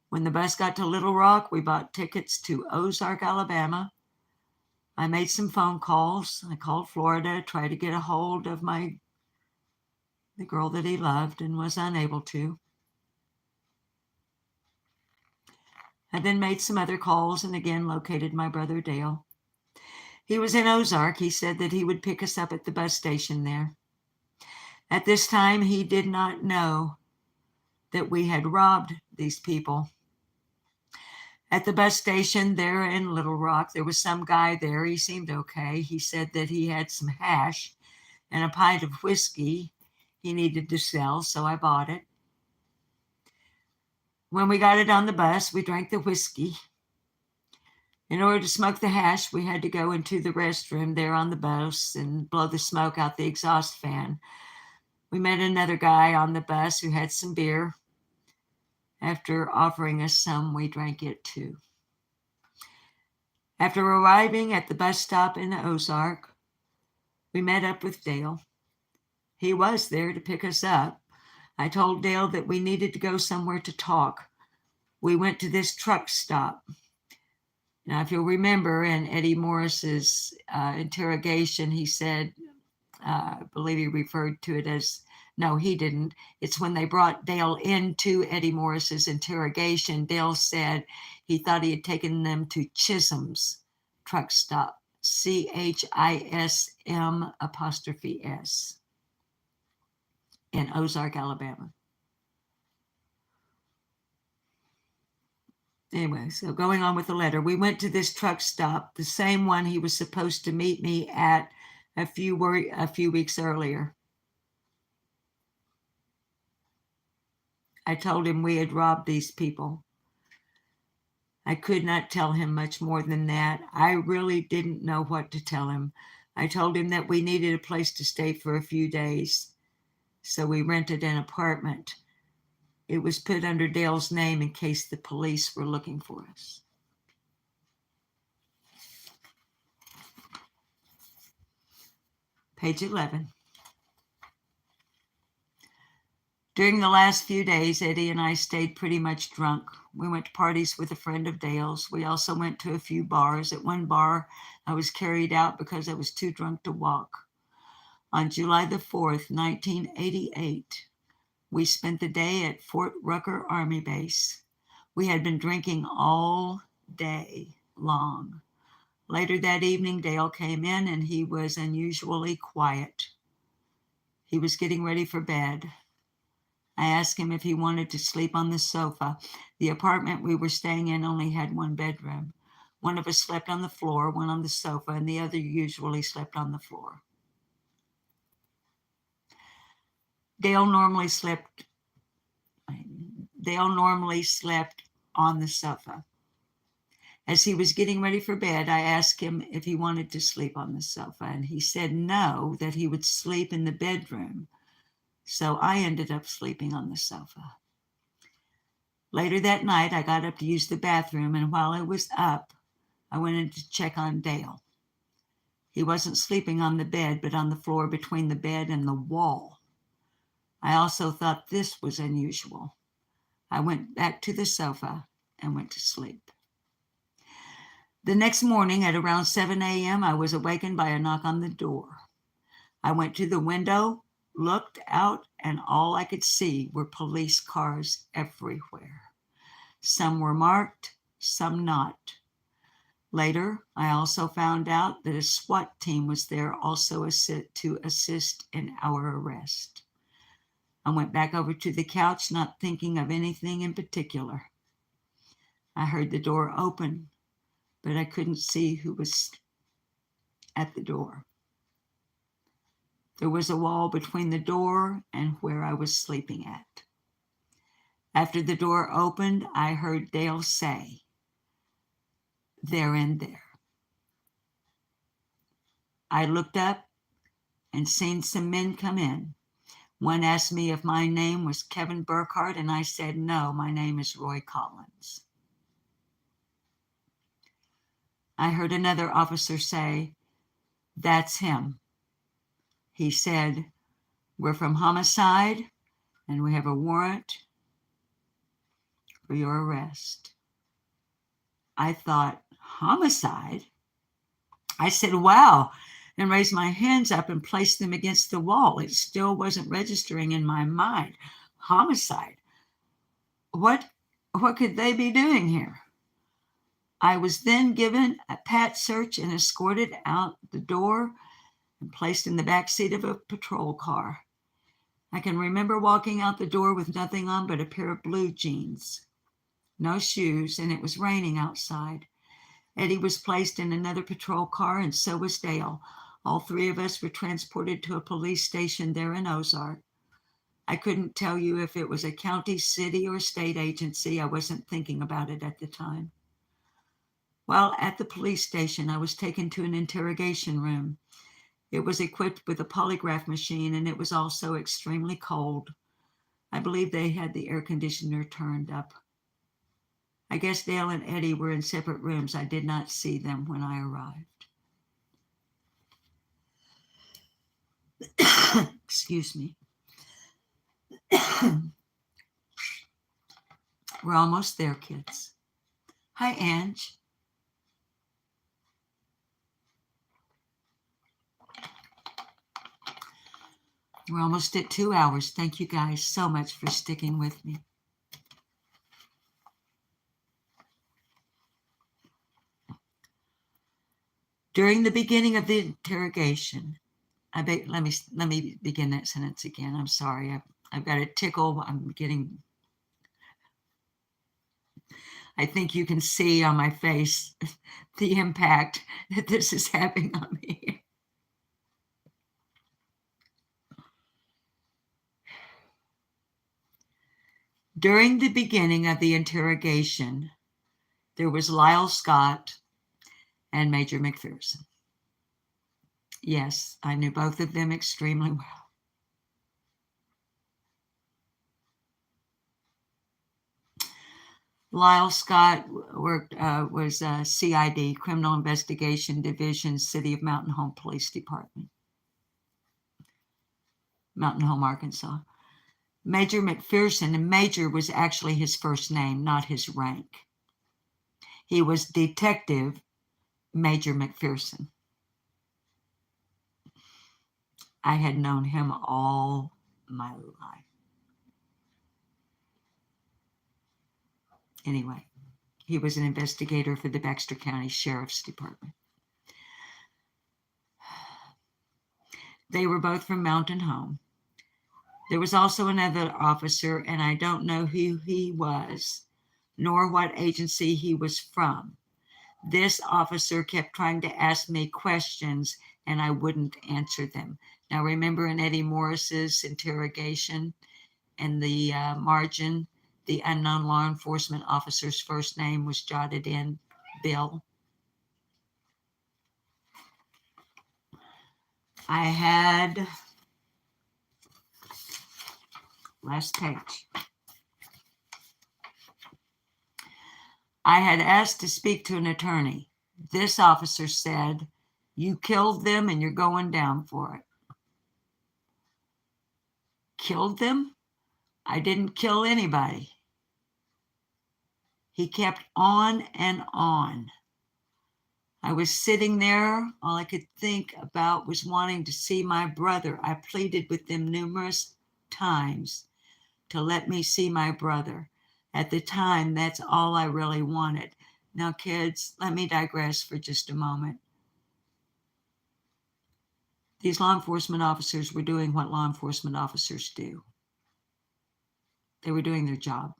When the bus got to Little Rock, we bought tickets to Ozark, Alabama. I made some phone calls. I called Florida, tried to get a hold of the girl that he loved, and was unable to. I then made some other calls and again located my brother Dale. He was in Ozark. He said that he would pick us up at the bus station there. At this time, he did not know that we had robbed these people. At the bus station there in Little Rock, there was some guy there. He seemed okay. He said that he had some hash and a pint of whiskey he needed to sell, so I bought it. When we got it on the bus, we drank the whiskey. In order to smoke the hash, we had to go into the restroom there on the bus and blow the smoke out the exhaust fan. We met another guy on the bus who had some beer. After offering us some, we drank it too. After arriving at the bus stop in Ozark, we met up with Dale. He was there to pick us up. I told Dale that we needed to go somewhere to talk. We went to this truck stop. Now, if you'll remember in Eddie Morris's interrogation, he said, I believe he referred to it as, no, he didn't. It's when they brought Dale into Eddie Morris's interrogation, Dale said he thought he had taken them to Chisholm's truck stop, CHISM''S, in Ozark, Alabama. Anyway, so going on with the letter, we went to this truck stop, the same one he was supposed to meet me at a few weeks earlier. I told him we had robbed these people. I could not tell him much more than that. I really didn't know what to tell him. I told him that we needed a place to stay for a few days, so we rented an apartment. It was put under Dale's name in case the police were looking for us. Page 11. During the last few days, Eddie and I stayed pretty much drunk. We went to parties with a friend of Dale's. We also went to a few bars. At one bar, I was carried out because I was too drunk to walk. On July the 4th, 1988, we spent the day at Fort Rucker Army Base. We had been drinking all day long. Later that evening, Dale came in and he was unusually quiet. He was getting ready for bed. I asked him if he wanted to sleep on the sofa. The apartment we were staying in only had one bedroom. One of us slept on the floor, one on the sofa, and the other usually slept on the floor. Dale normally slept on the sofa. As he was getting ready for bed, I asked him if he wanted to sleep on the sofa, and he said no, that he would sleep in the bedroom. So I ended up sleeping on the sofa. Later that night, I got up to use the bathroom, and while I was up, I went in to check on Dale. He wasn't sleeping on the bed, but on the floor between the bed and the wall. I also thought this was unusual. I went back to the sofa and went to sleep. The next morning at around 7 a.m., I was awakened by a knock on the door. I went to the window, looked out, and all I could see were police cars everywhere. Some were marked, some not. Later, I also found out that a SWAT team was there also to assist in our arrest. I went back over to the couch, not thinking of anything in particular. I heard the door open, but I couldn't see who was at the door. There was a wall between the door and where I was sleeping at. After the door opened, I heard Dale say, "They're in there." I looked up and seen some men come in. One asked me if my name was Kevin Burkhart, and I said, "No, my name is Roy Collins." I heard another officer say, "That's him." He said, "We're from homicide, and we have a warrant for your arrest." I thought, homicide? I said, "Wow," and raised my hands up and placed them against the wall. It still wasn't registering in my mind. Homicide? What could they be doing here? I was then given a pat search and escorted out the door and placed in the back seat of a patrol car. I can remember walking out the door with nothing on but a pair of blue jeans, no shoes, and it was raining outside. Eddie was placed in another patrol car, and so was Dale. All three of us were transported to a police station there in Ozark. I couldn't tell you if it was a county, city, or state agency. I wasn't thinking about it at the time. While at the police station, I was taken to an interrogation room. It was equipped with a polygraph machine, and it was also extremely cold. I believe they had the air conditioner turned up. I guess Dale and Eddie were in separate rooms. I did not see them when I arrived. Excuse me. We're almost there, kids. Hi, Ange. We're almost at 2 hours. Thank you guys so much for sticking with me. During the beginning of the interrogation, let me begin that sentence again. I'm sorry. I've got a tickle. I think you can see on my face the impact that this is having on me. During the beginning of the interrogation, there was Lyle Scott and Major McPherson. Yes, I knew both of them extremely well. Lyle Scott was CID, Criminal Investigation Division, City of Mountain Home Police Department, Mountain Home, Arkansas. Major McPherson, and Major was actually his first name, not his rank. He was Detective Major McPherson. I had known him all my life. Anyway, he was an investigator for the Baxter County Sheriff's Department. They were both from Mountain Home. There was also another officer, and I don't know who he was, nor what agency he was from. This officer kept trying to ask me questions, and I wouldn't answer them. Now, remember in Eddie Morris's interrogation, in the margin, the unknown law enforcement officer's first name was jotted in, Bill. I had, last page. I had asked to speak to an attorney. This officer said, "You killed them and you're going down for it." Killed them? I didn't kill anybody. He kept on and on. I was sitting there. All I could think about was wanting to see my brother. I pleaded with them numerous times to let me see my brother. At the time, that's all I really wanted. Now, kids, let me digress for just a moment. These law enforcement officers were doing what law enforcement officers do. They were doing their job.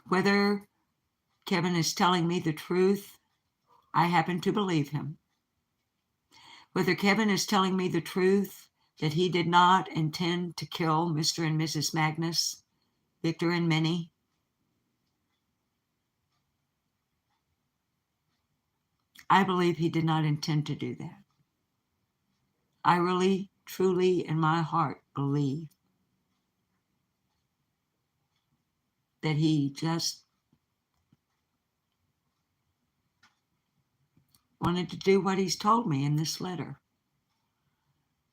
Whether Kevin is telling me the truth, I happen to believe him. Whether Kevin is telling me the truth, that he did not intend to kill Mr. and Mrs. Magnus, Victor and Minnie, I believe he did not intend to do that. I really, truly, in my heart, believe that he just wanted to do what he's told me in this letter.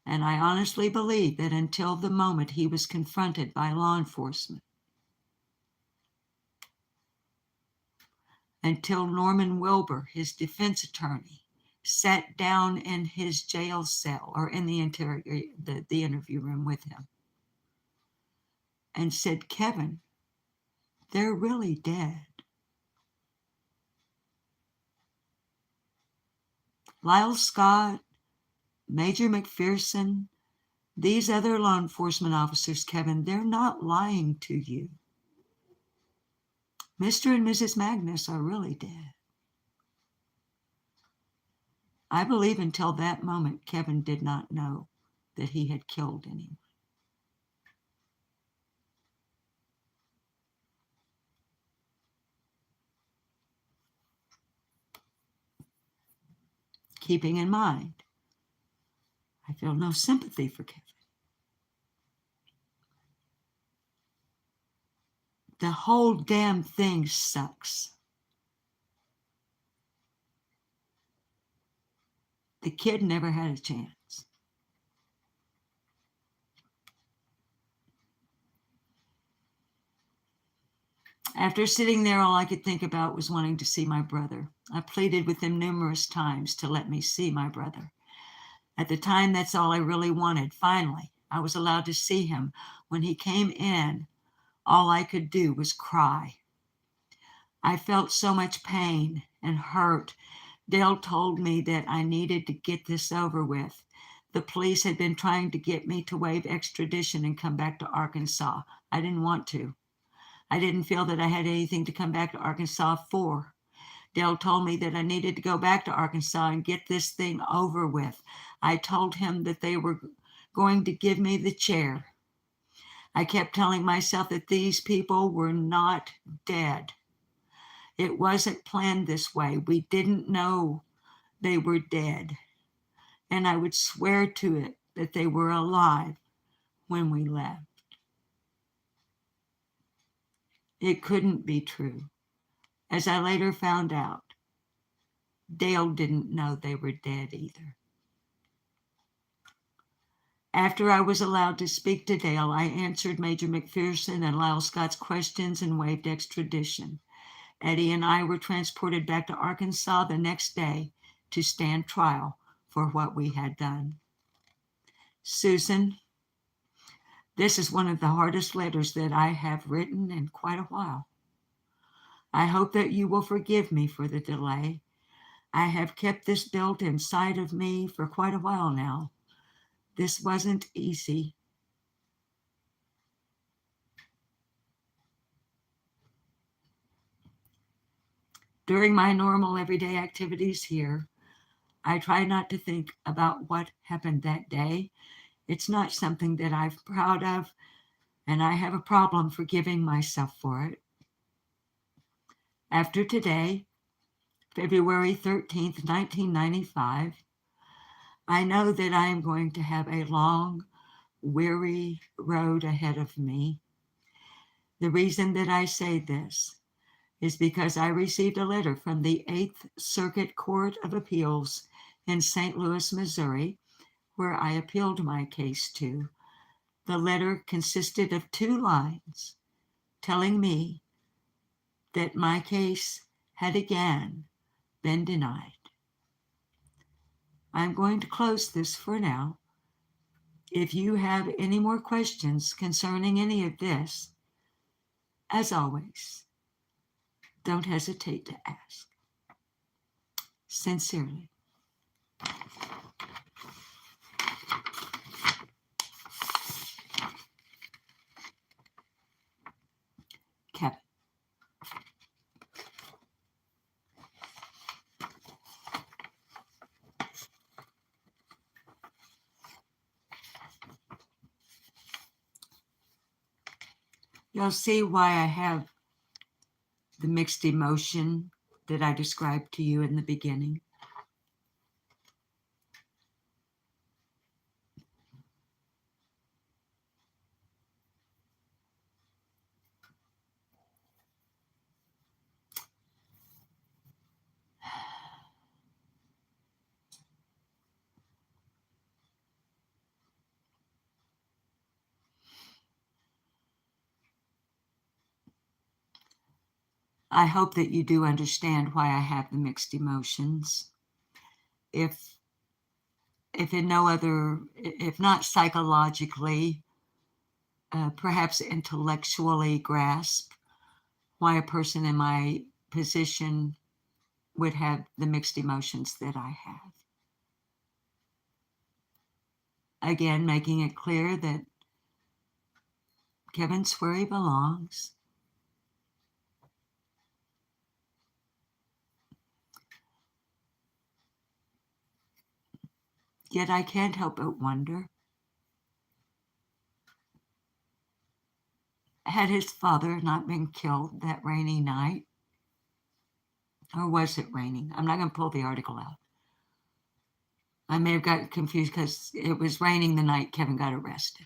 And I honestly believe that until the moment he was confronted by law enforcement, until Norman Wilbur, his defense attorney, sat down in his jail cell or in the interview room with him and said, "Kevin, they're really dead." Lyle Scott, Major McPherson, these other law enforcement officers, Kevin, they're not lying to you. Mr. and Mrs. Magnus are really dead. I believe until that moment, Kevin did not know that he had killed anyone. Keeping in mind I feel no sympathy for Kevin. The whole damn thing sucks. The kid never had a chance. After sitting there, all I could think about was wanting to see my brother. I pleaded with him numerous times to let me see my brother. At the time, that's all I really wanted. Finally, I was allowed to see him. When he came in, all I could do was cry. I felt so much pain and hurt. Dale told me that I needed to get this over with. The police had been trying to get me to waive extradition and come back to Arkansas. I didn't want to. I didn't feel that I had anything to come back to Arkansas for. Dale told me that I needed to go back to Arkansas and get this thing over with. I told him that they were going to give me the chair. I kept telling myself that these people were not dead. It wasn't planned this way. We didn't know they were dead. And I would swear to it that they were alive when we left. It couldn't be true. As I later found out, Dale didn't know they were dead either. After I was allowed to speak to Dale, I answered Major McPherson and Lyle Scott's questions and waived extradition. Eddie and I were transported back to Arkansas the next day to stand trial for what we had done. Susan, this is one of the hardest letters that I have written in quite a while. I hope that you will forgive me for the delay. I have kept this built inside of me for quite a while now. This wasn't easy. During my normal everyday activities here, I try not to think about what happened that day. It's not something that I'm proud of, and I have a problem forgiving myself for it. After today, February 13th, 1995, I know that I am going to have a long, weary road ahead of me. The reason that I say this is because I received a letter from the 8th Circuit Court of Appeals in St. Louis, Missouri, where I appealed my case to. The letter consisted of 2 lines telling me that my case had again been denied. I'm going to close this for now. If you have any more questions concerning any of this, as always, don't hesitate to ask. Sincerely. Kevin. You'll see why I have the mixed emotion that I described to you in the beginning. I hope that you do understand why I have the mixed emotions. If in no other, if not psychologically, perhaps intellectually grasp why a person in my position would have the mixed emotions that I have. Again, making it clear that Kevin's where he belongs. Yet I can't help but wonder, had his father not been killed that rainy night? Or was it raining? I'm not going to pull the article out. I may have gotten confused because it was raining the night Kevin got arrested.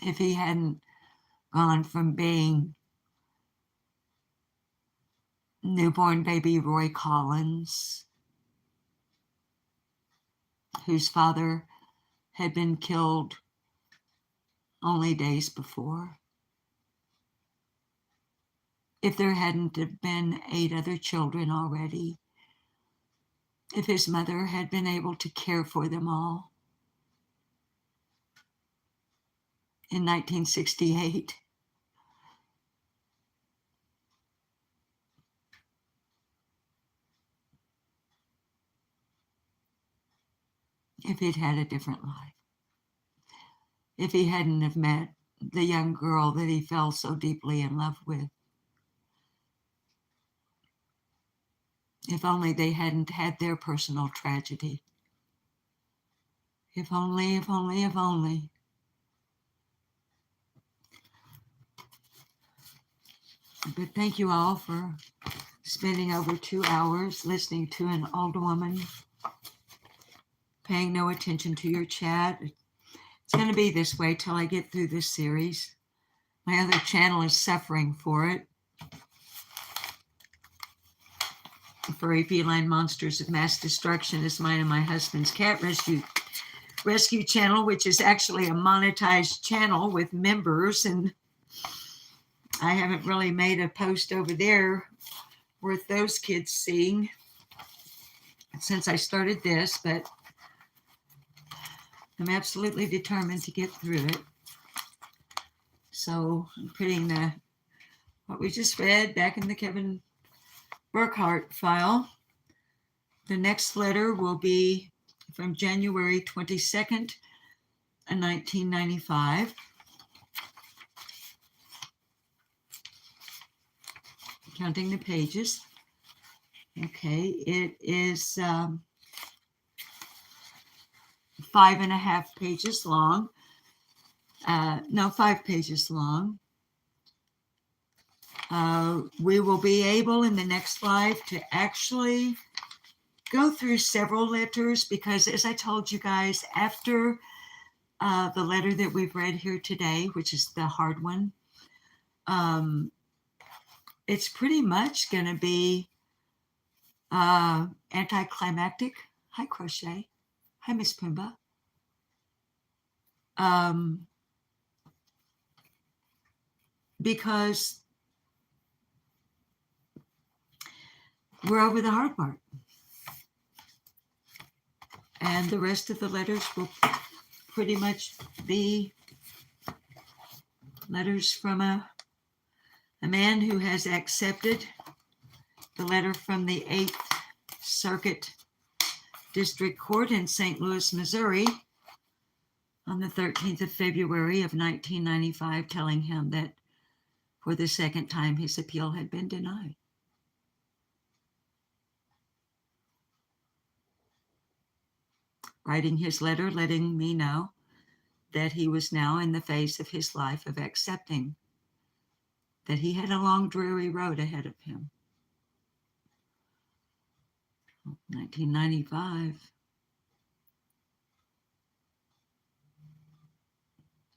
If he hadn't gone from being newborn baby Roy Collins, whose father had been killed only days before, if there hadn't have been 8 other children already, if his mother had been able to care for them all in 1968, if he'd had a different life, if he hadn't have met the young girl that he fell so deeply in love with, if only they hadn't had their personal tragedy, if only, if only, if only. But thank you all for spending over 2 hours listening to an old woman, paying no attention to your chat. It's going to be this way till I get through this series. My other channel is suffering for it. Furry Feline Monsters of Mass Destruction is mine and my husband's cat rescue channel, which is actually a monetized channel with members, and I haven't really made a post over there worth those kids seeing since I started this, but I'm absolutely determined to get through it. So I'm putting what we just read back in the Kevin Burkhart file. The next letter will be from January 22nd, 1995. Counting the pages. Okay, it is 5.5 pages long. No, 5 pages long. We will be able in the next live to actually go through several letters because, as I told you guys, after the letter that we've read here today, which is the hard one, it's pretty much going to be anticlimactic. Hi, Crochet. Hi, Miss Pumbaa. Because we're over the hard part. And the rest of the letters will pretty much be letters from a man who has accepted the letter from the 8th Circuit District Court in St. Louis, Missouri on the 13th of February of 1995, telling him that for the second time his appeal had been denied. Writing his letter, letting me know that he was now in the phase of his life of accepting that he had a long, dreary road ahead of him. 1995.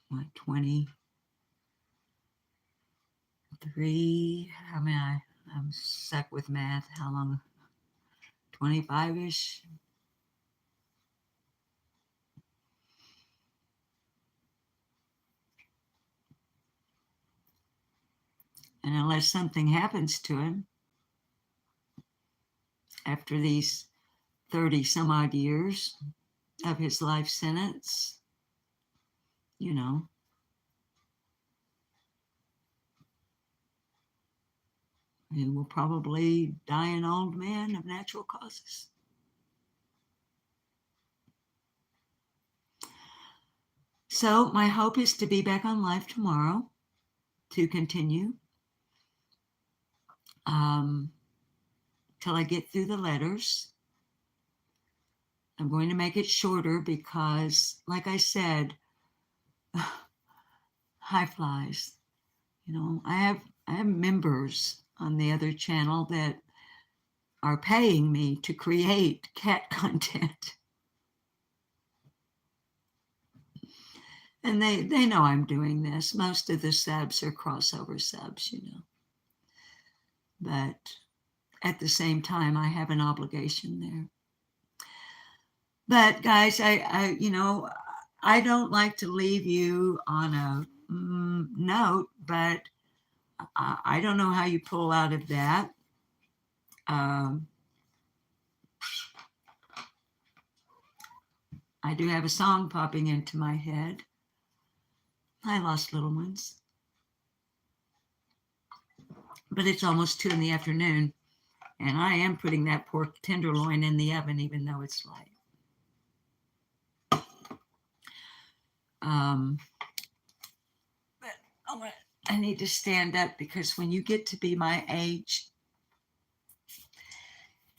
What, 23? I mean, I'm stuck with math. How long? 25-ish? And unless something happens to him after these 30 some odd years of his life sentence, you know, he will probably die an old man of natural causes. So my hope is to be back on live tomorrow to continue till I get through the letters. I'm going to make it shorter because, like I said, high flies. You know, I I have members on the other channel that are paying me to create cat content. And they know I'm doing this. Most of the subs are crossover subs, But at the same time, I have an obligation there. But guys, I don't like to leave you on a note, but I don't know how you pull out of that. I do have a song popping into my head. I lost little ones. But it's almost 2 p.m, and I am putting that pork tenderloin in the oven, even though it's light. But I need to stand up, because when you get to be my age,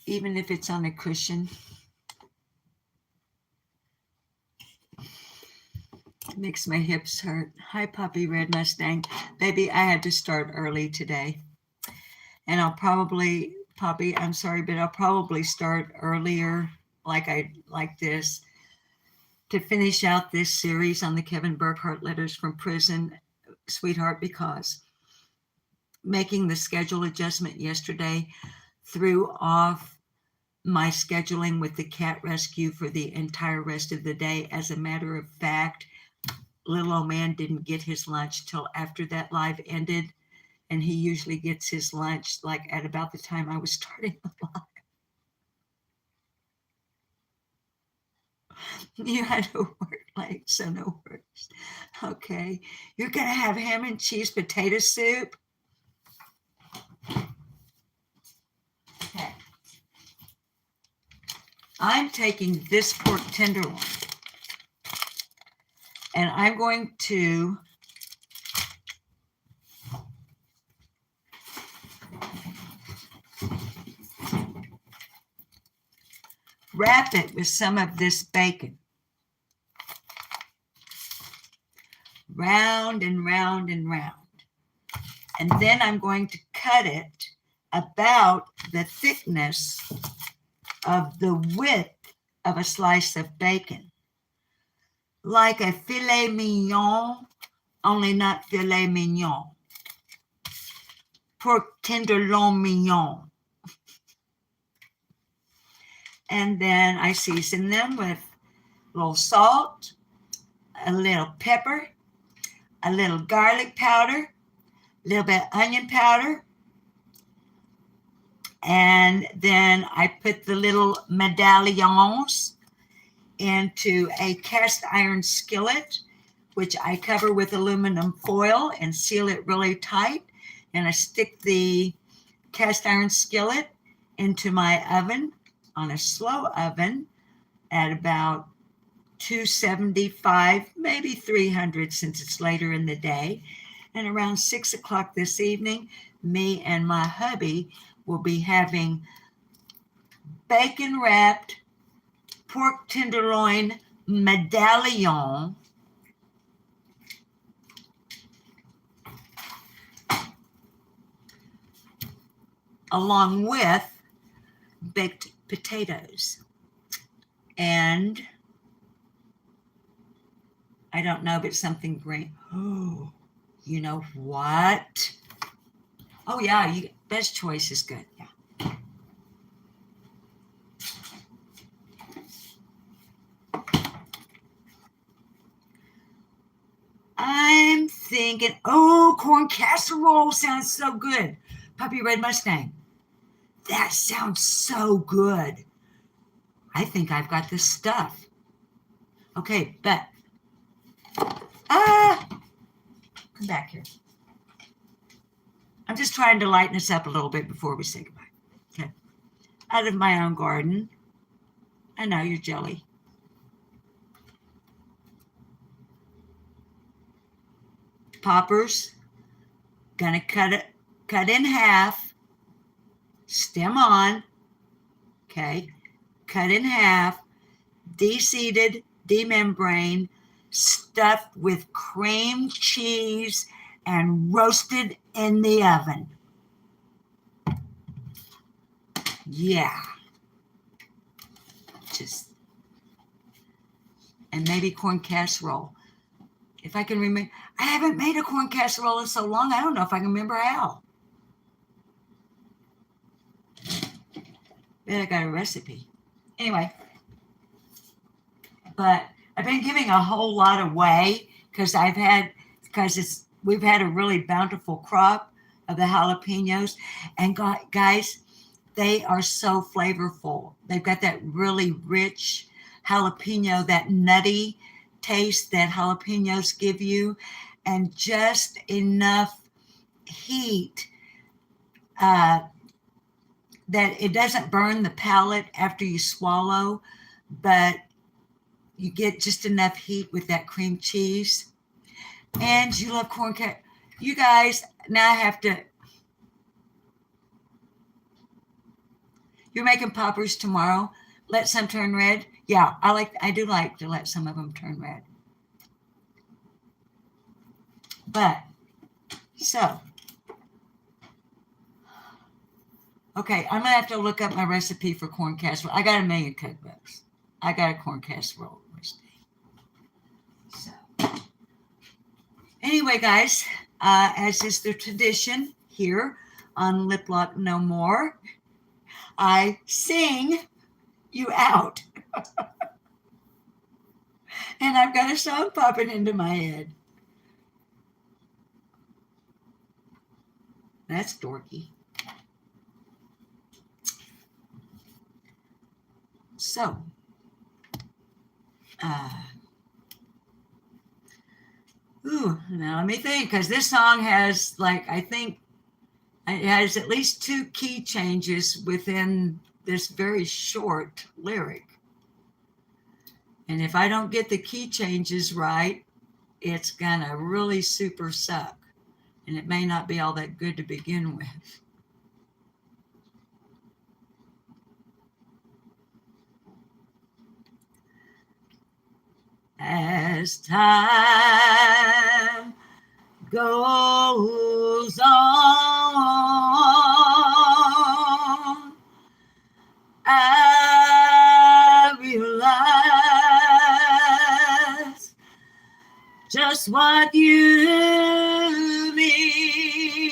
even if it's on a cushion, it makes my hips hurt. Hi, Poppy Red Mustang. Baby, I had to start early today. And I'll probably, Poppy, I'm sorry, but I'll probably start earlier, like this, to finish out this series on the Kevin Burkhart letters from prison, sweetheart, because making the schedule adjustment yesterday threw off my scheduling with the cat rescue for the entire rest of the day. As a matter of fact, little old man didn't get his lunch till after that live ended, and he usually gets his lunch like at about the time I was starting the live. You had to work late, so no worries. Okay, you're gonna have ham and cheese potato soup. Okay, I'm taking this pork tenderloin, and I'm going to wrap it with some of this bacon. Round and round and round. And then I'm going to cut it about the thickness of the width of a slice of bacon. Like a filet mignon, only not filet mignon. Pork tenderloin mignon. And then I season them with a little salt, a little pepper, a little garlic powder, a little bit of onion powder, and then I put the little medallions into a cast iron skillet, which I cover with aluminum foil and seal it really tight. And I stick the cast iron skillet into my oven on a slow oven at about 275, maybe 300 since it's later in the day. And around 6 o'clock this evening, me and my hubby will be having bacon wrapped pork tenderloin medallion along with baked potatoes. And I don't know, but something green. Oh, you know what? Oh yeah, best choice is good. Yeah. I'm thinking, corn casserole sounds so good. Puppy Red Mustang. That sounds so good. I think I've got the stuff. Okay, but come back here. I'm just trying to lighten us up a little bit before we say goodbye. Okay. Out of my own garden. I know you're jelly. Poppers. Gonna cut in half. Stem on. Okay. Cut in half. De-seeded, demembrane, stuffed with cream cheese and roasted in the oven. Yeah. And maybe corn casserole. If I can remember, I haven't made a corn casserole in so long, I don't know if I can remember how. Then I got a recipe. Anyway, but I've been giving a whole lot away because we've had a really bountiful crop of the jalapenos, and guys, they are so flavorful. They've got that really rich jalapeno, that nutty taste that jalapenos give you, and just enough heat that it doesn't burn the palate after you swallow, but you get just enough heat with that cream cheese. And you love corn cake. You guys, now I have to. You're making poppers tomorrow. Let some turn red. Yeah, I do like to let some of them turn red. But, so. Okay, I'm going to have to look up my recipe for corn casserole. I got a million cookbooks. I got a corn casserole recipe. So, anyway, guys, as is the tradition here on Lip Lock No More, I sing you out. And I've got a song popping into my head. That's dorky. So, now let me think, because this song has, I think it has at least 2 key changes within this very short lyric. And if I don't get the key changes right, it's gonna really super suck. And it may not be all that good to begin with. As time goes on, I realize just what you mean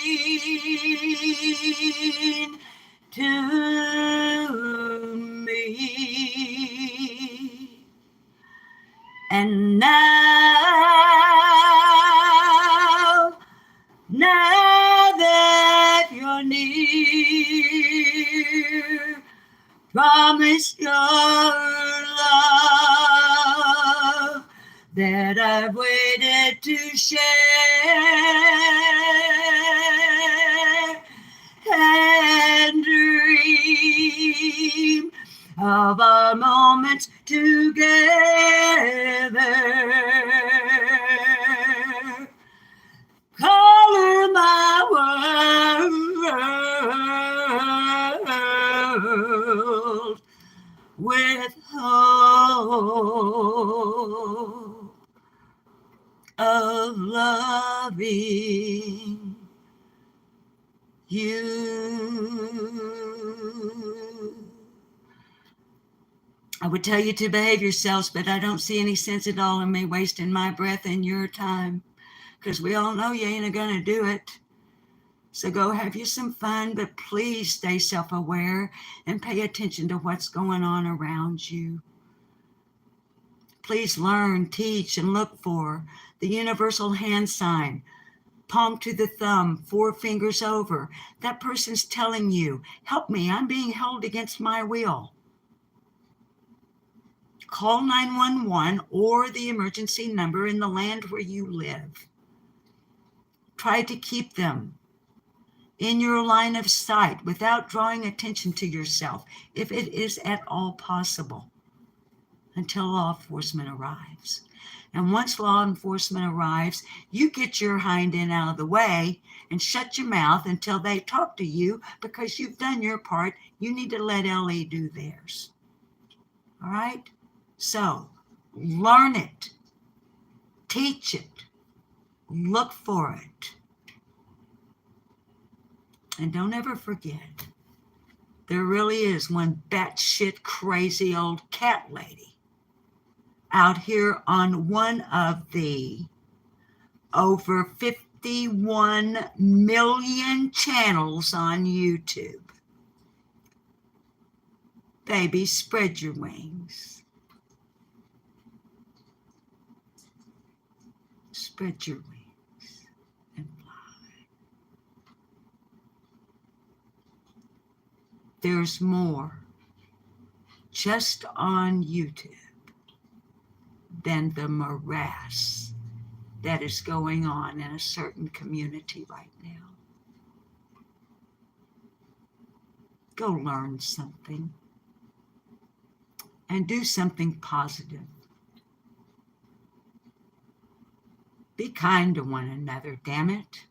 to me. And now that you're near, promise your love that I've waited to share, and dream of our moments together. Color my world with hope of loving you. I would tell you to behave yourselves, but I don't see any sense at all in me wasting my breath and your time, because we all know you ain't gonna do it. So go have you some fun, but please stay self-aware and pay attention to what's going on around you. Please learn, teach, and look for the universal hand sign, palm to the thumb, 4 fingers over. That person's telling you, help me, I'm being held against my will. Call 911 or the emergency number in the land where you live. Try to keep them in your line of sight without drawing attention to yourself, if it is at all possible, until law enforcement arrives. And once law enforcement arrives, you get your hind end out of the way and shut your mouth until they talk to you, because you've done your part. You need to let LE do theirs. All right? So, learn it, teach it, look for it, And don't ever forget, there really is one batshit crazy old cat lady out here on one of the over 51 million channels on YouTube. Baby, spread your wings. Spread your wings and fly. There's more just on YouTube than the morass that is going on in a certain community right now. Go learn something and do something positive. Be kind to one another, damn it.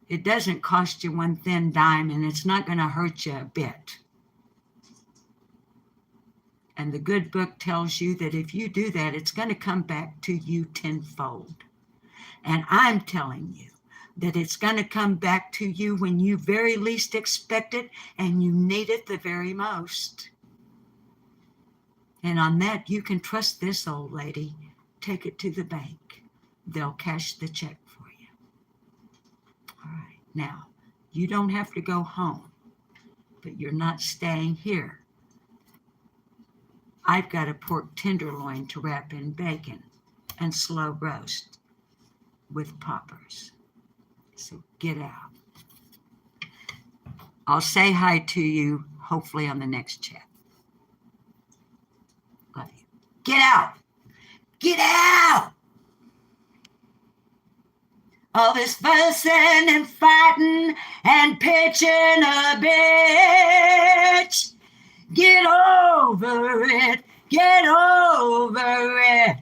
It doesn't cost you one thin dime, and it's not going to hurt you a bit. And the good book tells you that if you do that, it's going to come back to you tenfold. And I'm telling you that it's going to come back to you when you very least expect it and you need it the very most. And on that, you can trust this old lady. Take it to the bank. They'll cash the check for you. All right. Now, you don't have to go home, but you're not staying here. I've got a pork tenderloin to wrap in bacon and slow roast with poppers. So get out. I'll say hi to you hopefully on the next chat. Love you. Get out. Get out. All this fussing and fighting and pitching a bitch. Get over it. Get over it.